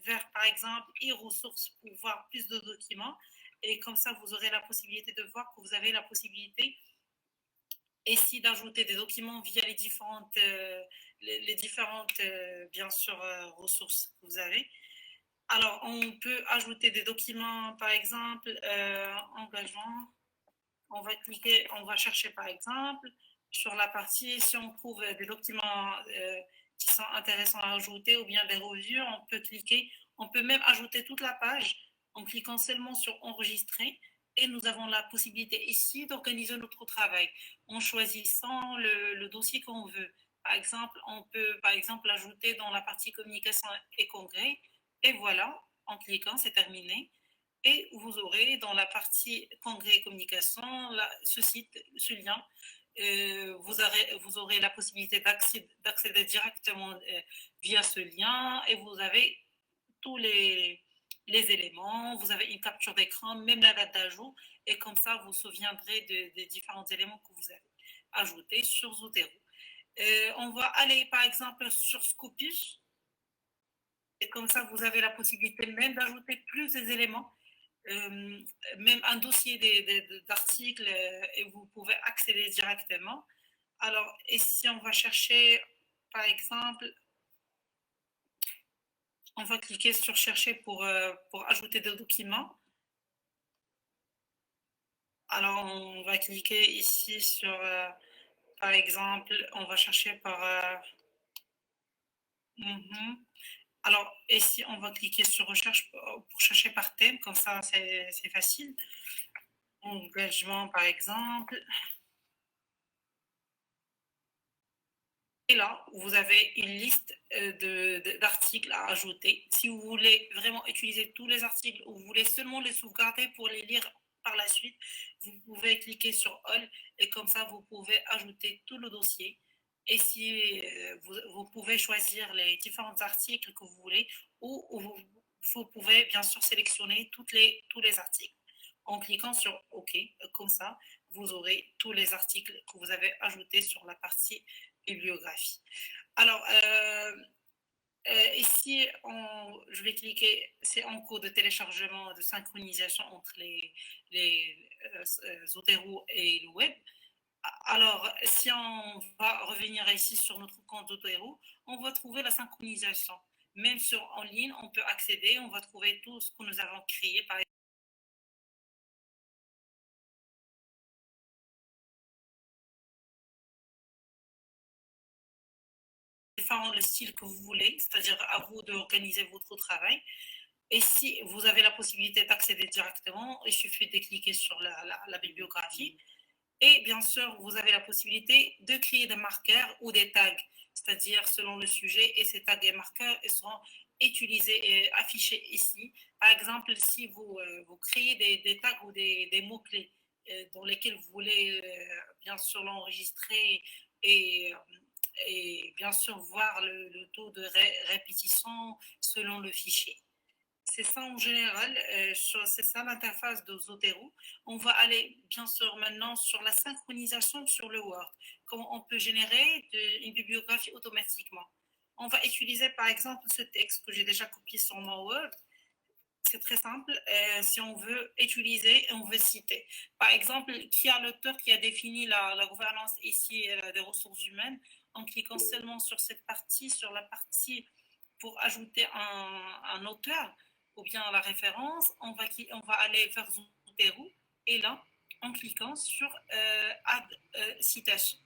vers, par exemple, e-ressources pour voir plus de documents. Et comme ça, vous aurez la possibilité de voir que vous avez la possibilité ici d'ajouter des documents via les différentes bien sûr, ressources que vous avez. Alors, on peut ajouter des documents, par exemple, engagement. on va cliquer, on va chercher par exemple sur la partie, si on trouve des documents qui sont intéressants à ajouter ou bien des revues, on peut cliquer, on peut même ajouter toute la page en cliquant seulement sur enregistrer et nous avons la possibilité ici d'organiser notre travail en choisissant le dossier qu'on veut. Par exemple, on peut par exemple ajouter dans la partie communication et congrès et voilà, en cliquant, c'est terminé. Et vous aurez dans la partie congrès et communication ce site, ce lien. Vous aurez la possibilité d'accéder directement via ce lien et vous avez tous les éléments, vous avez une capture d'écran, même la date d'ajout, et comme ça, vous vous souviendrez des différents éléments que vous avez ajoutés sur Zotero. On va aller par exemple sur Scopus, et comme ça, vous avez la possibilité même d'ajouter plus d'éléments. Même un dossier d'articles et vous pouvez accéder directement. Alors, et si on va chercher, par exemple, on va cliquer sur chercher pour ajouter des documents. Alors, on va cliquer ici sur, par exemple, on va chercher par... Alors, ici, on va cliquer sur recherche pour chercher par thème, comme ça, c'est facile. Engagement, par exemple. Et là, vous avez une liste d'articles à ajouter. Si vous voulez vraiment utiliser tous les articles ou vous voulez seulement les sauvegarder pour les lire par la suite, vous pouvez cliquer sur All et comme ça, vous pouvez ajouter tout le dossier. Et si vous pouvez choisir les différents articles que vous voulez ou vous pouvez bien sûr sélectionner tous les articles en cliquant sur OK. Comme ça, vous aurez tous les articles que vous avez ajoutés sur la partie bibliographie. Alors, ici, je vais cliquer, c'est en cours de téléchargement, de synchronisation entre les Zotero et le web. Alors, si on va revenir ici sur notre compte Zotero, on va trouver la synchronisation. Même en ligne, on peut accéder, on va trouver tout ce que nous avons créé, par exemple. Le style que vous voulez, c'est-à-dire à vous d'organiser votre travail. Et si vous avez la possibilité d'accéder directement, il suffit de cliquer sur la bibliographie. Et bien sûr, vous avez la possibilité de créer des marqueurs ou des tags, c'est-à-dire selon le sujet, et ces tags et marqueurs seront utilisés et affichés ici. Par exemple, si vous créez des tags ou des mots-clés dans lesquels vous voulez bien sûr l'enregistrer et bien sûr voir le taux de répétition selon le fichier. C'est ça en général, c'est ça l'interface de Zotero. On va aller bien sûr maintenant sur la synchronisation sur le Word. Comment on peut générer une bibliographie automatiquement. On va utiliser par exemple ce texte que j'ai déjà copié sur mon Word. C'est très simple. Si on veut utiliser, on veut citer. Par exemple, qui a l'auteur qui a défini la gouvernance ici des ressources humaines, en cliquant seulement sur cette partie, sur la partie pour ajouter un auteur ou bien la référence, on va aller vers Zotero et là, en cliquant sur Add citation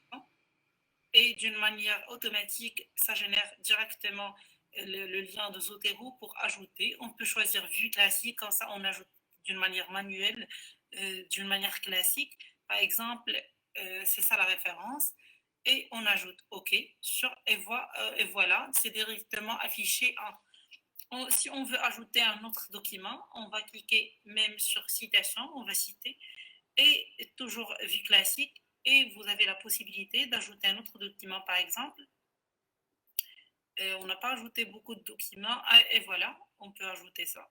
et d'une manière automatique, ça génère directement le lien de Zotero pour ajouter. On peut choisir vue classique, comme ça on ajoute d'une manière manuelle, d'une manière classique. Par exemple, c'est ça la référence. Et on ajoute OK et voilà, c'est directement affiché. Si on veut ajouter un autre document, on va cliquer même sur citation, on va citer, et toujours vue classique, et vous avez la possibilité d'ajouter un autre document, par exemple. On n'a pas ajouté beaucoup de documents, et voilà, on peut ajouter ça.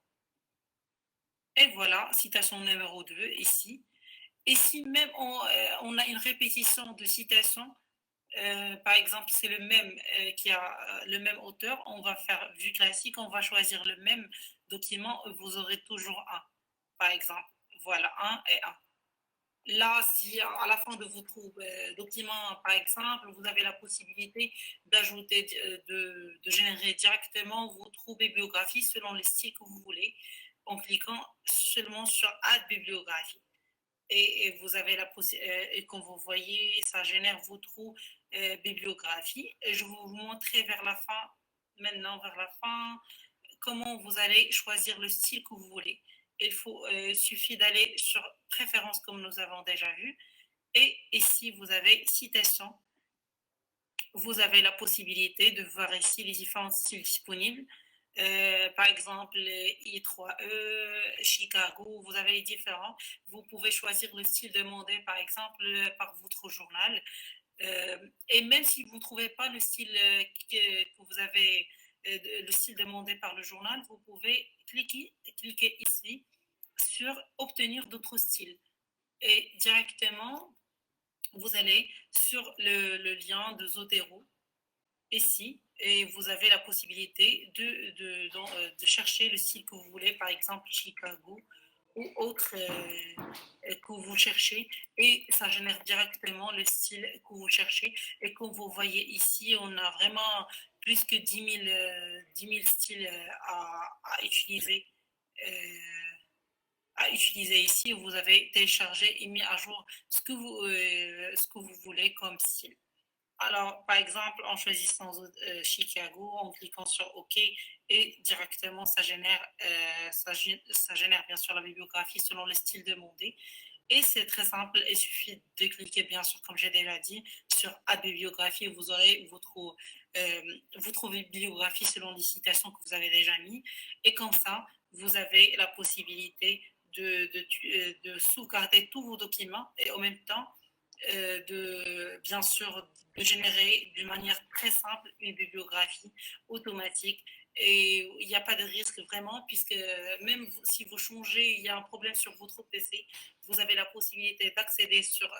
Et voilà, citation numéro 2 ici. Et si même on a une répétition de citation, par exemple, c'est le même qui a le même auteur, on va faire vue classique, on va choisir le même document, vous aurez toujours un, par exemple. Voilà, 1 et 1. Là, si à la fin de votre document, par exemple, vous avez la possibilité d'ajouter, de générer directement votre bibliographie selon le style que vous voulez, en cliquant seulement sur Add bibliographie. et vous avez et quand vous voyez, ça génère votre bibliographie. Et je vais vous montrer vers la fin, maintenant vers la fin, comment vous allez choisir le style que vous voulez. Il suffit d'aller sur préférences comme nous avons déjà vu. Et ici, vous avez citation. Vous avez la possibilité de voir ici les différents styles disponibles. Par exemple, I3E, Chicago, vous avez les différents. Vous pouvez choisir le style demandé, par exemple, par votre journal. Et même si vous ne trouvez pas le style que vous avez, le style demandé par le journal, vous pouvez cliquer ici sur obtenir d'autres styles. Et directement, vous allez sur le lien de Zotero ici et vous avez la possibilité de chercher le style que vous voulez, par exemple Chicago ou autre que vous cherchez, et ça génère directement le style que vous cherchez. Et comme vous voyez ici, on a vraiment plus que 10 000 styles à utiliser. Ici, vous avez téléchargé et mis à jour ce que vous voulez comme style. Alors, par exemple, en choisissant Chicago, en cliquant sur OK, et directement, ça génère bien sûr la bibliographie selon le style demandé. Et c'est très simple, il suffit de cliquer, bien sûr, comme j'ai déjà dit, sur Add bibliographie, vous aurez votre bibliographie selon les citations que vous avez déjà mis. Et comme ça, vous avez la possibilité de sauvegarder tous vos documents et en même temps, bien sûr, de générer d'une manière très simple une bibliographie automatique. Et il n'y a pas de risque vraiment, puisque même si vous changez, il y a un problème sur votre PC, vous avez la possibilité d'accéder sur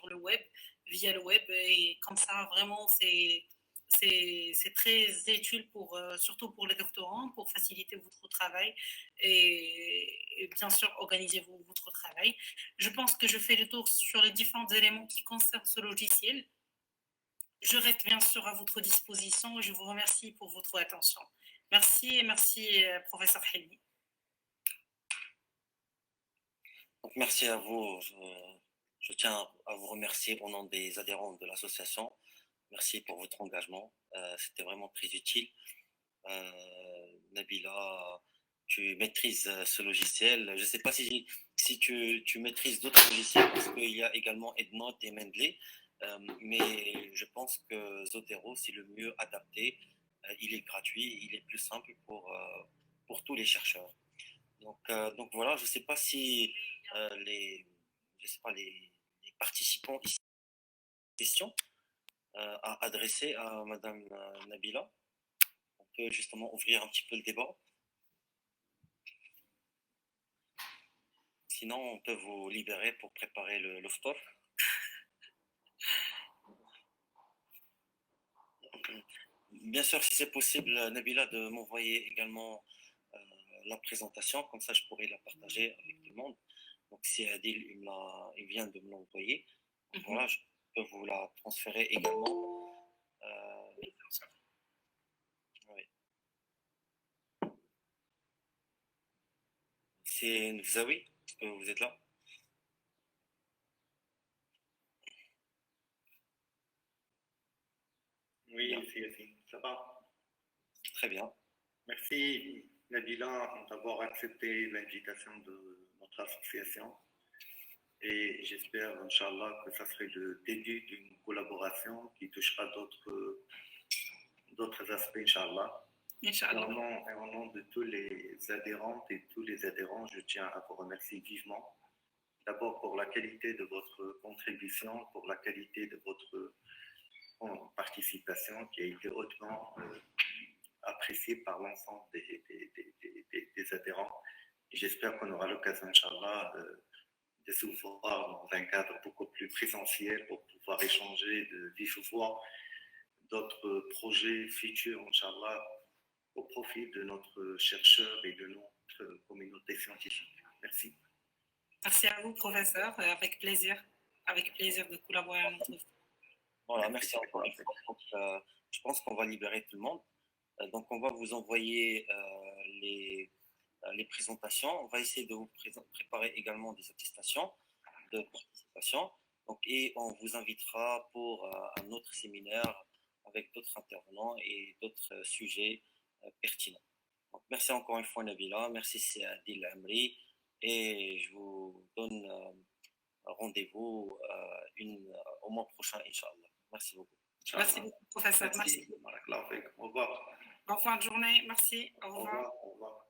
le web, via le web, et comme ça, vraiment, c'est très utile surtout pour les doctorants, pour faciliter votre travail et bien sûr organiser votre travail. Je pense que je fais le tour sur les différents éléments qui concernent ce logiciel. Je reste bien sûr à votre disposition et je vous remercie pour votre attention. Merci et merci, professeur Helmi. Merci à vous. Je tiens à vous remercier au nom des adhérents de l'association. Merci pour votre engagement. C'était vraiment très utile. Nabila, tu maîtrises ce logiciel. Je ne sais pas si tu maîtrises d'autres logiciels, parce qu'il y a également EndNote et Mendeley. Mais je pense que Zotero, c'est le mieux adapté. Il est gratuit, il est plus simple pour tous les chercheurs. Donc voilà, je ne sais pas si les participants ici ont des questions à adresser à Madame Nabila. On peut justement ouvrir un petit peu le débat. Sinon, on peut vous libérer pour préparer le stop. Bien sûr, si c'est possible, Nabila, de m'envoyer également la présentation, comme ça je pourrais la partager avec tout le monde. Donc si Adil il vient de me l'envoyer, voilà, je peux vous la transférer également. Oui. C'est Nzawi, est-ce que vous êtes là? Oui, merci, ça va. Très bien. Merci Nabila d'avoir accepté l'invitation de notre association et j'espère, Inch'Allah, que ça serait le début d'une collaboration qui touchera d'autres aspects, Inch'Allah. Inch'Allah. Au nom de tous les adhérentes et tous les adhérents, je tiens à vous remercier vivement. D'abord pour la qualité de votre contribution, pour la qualité de votre participation qui a été hautement appréciée par l'ensemble des adhérents. Et j'espère qu'on aura l'occasion, Inch'Allah, de se voir dans un cadre beaucoup plus présentiel pour pouvoir échanger de vive voix d'autres projets futurs, Inch'Allah, au profit de notre chercheur et de notre communauté scientifique. Merci. Merci à vous, professeur. Avec plaisir de collaborer à notre. Voilà, merci encore. Donc, je pense qu'on va libérer tout le monde. Donc, on va vous envoyer les présentations. On va essayer de vous préparer également des attestations. de participation. Donc, et on vous invitera pour un autre séminaire avec d'autres intervenants et d'autres sujets pertinents. Donc, merci encore une fois Nabila, merci c'est Adil Amri et je vous donne rendez-vous au mois prochain, Inch'Allah. Merci beaucoup. Merci beaucoup, professeur. Merci. Barakallahu fik. Au revoir. Bonne fin de journée. Merci. Au revoir. Au revoir.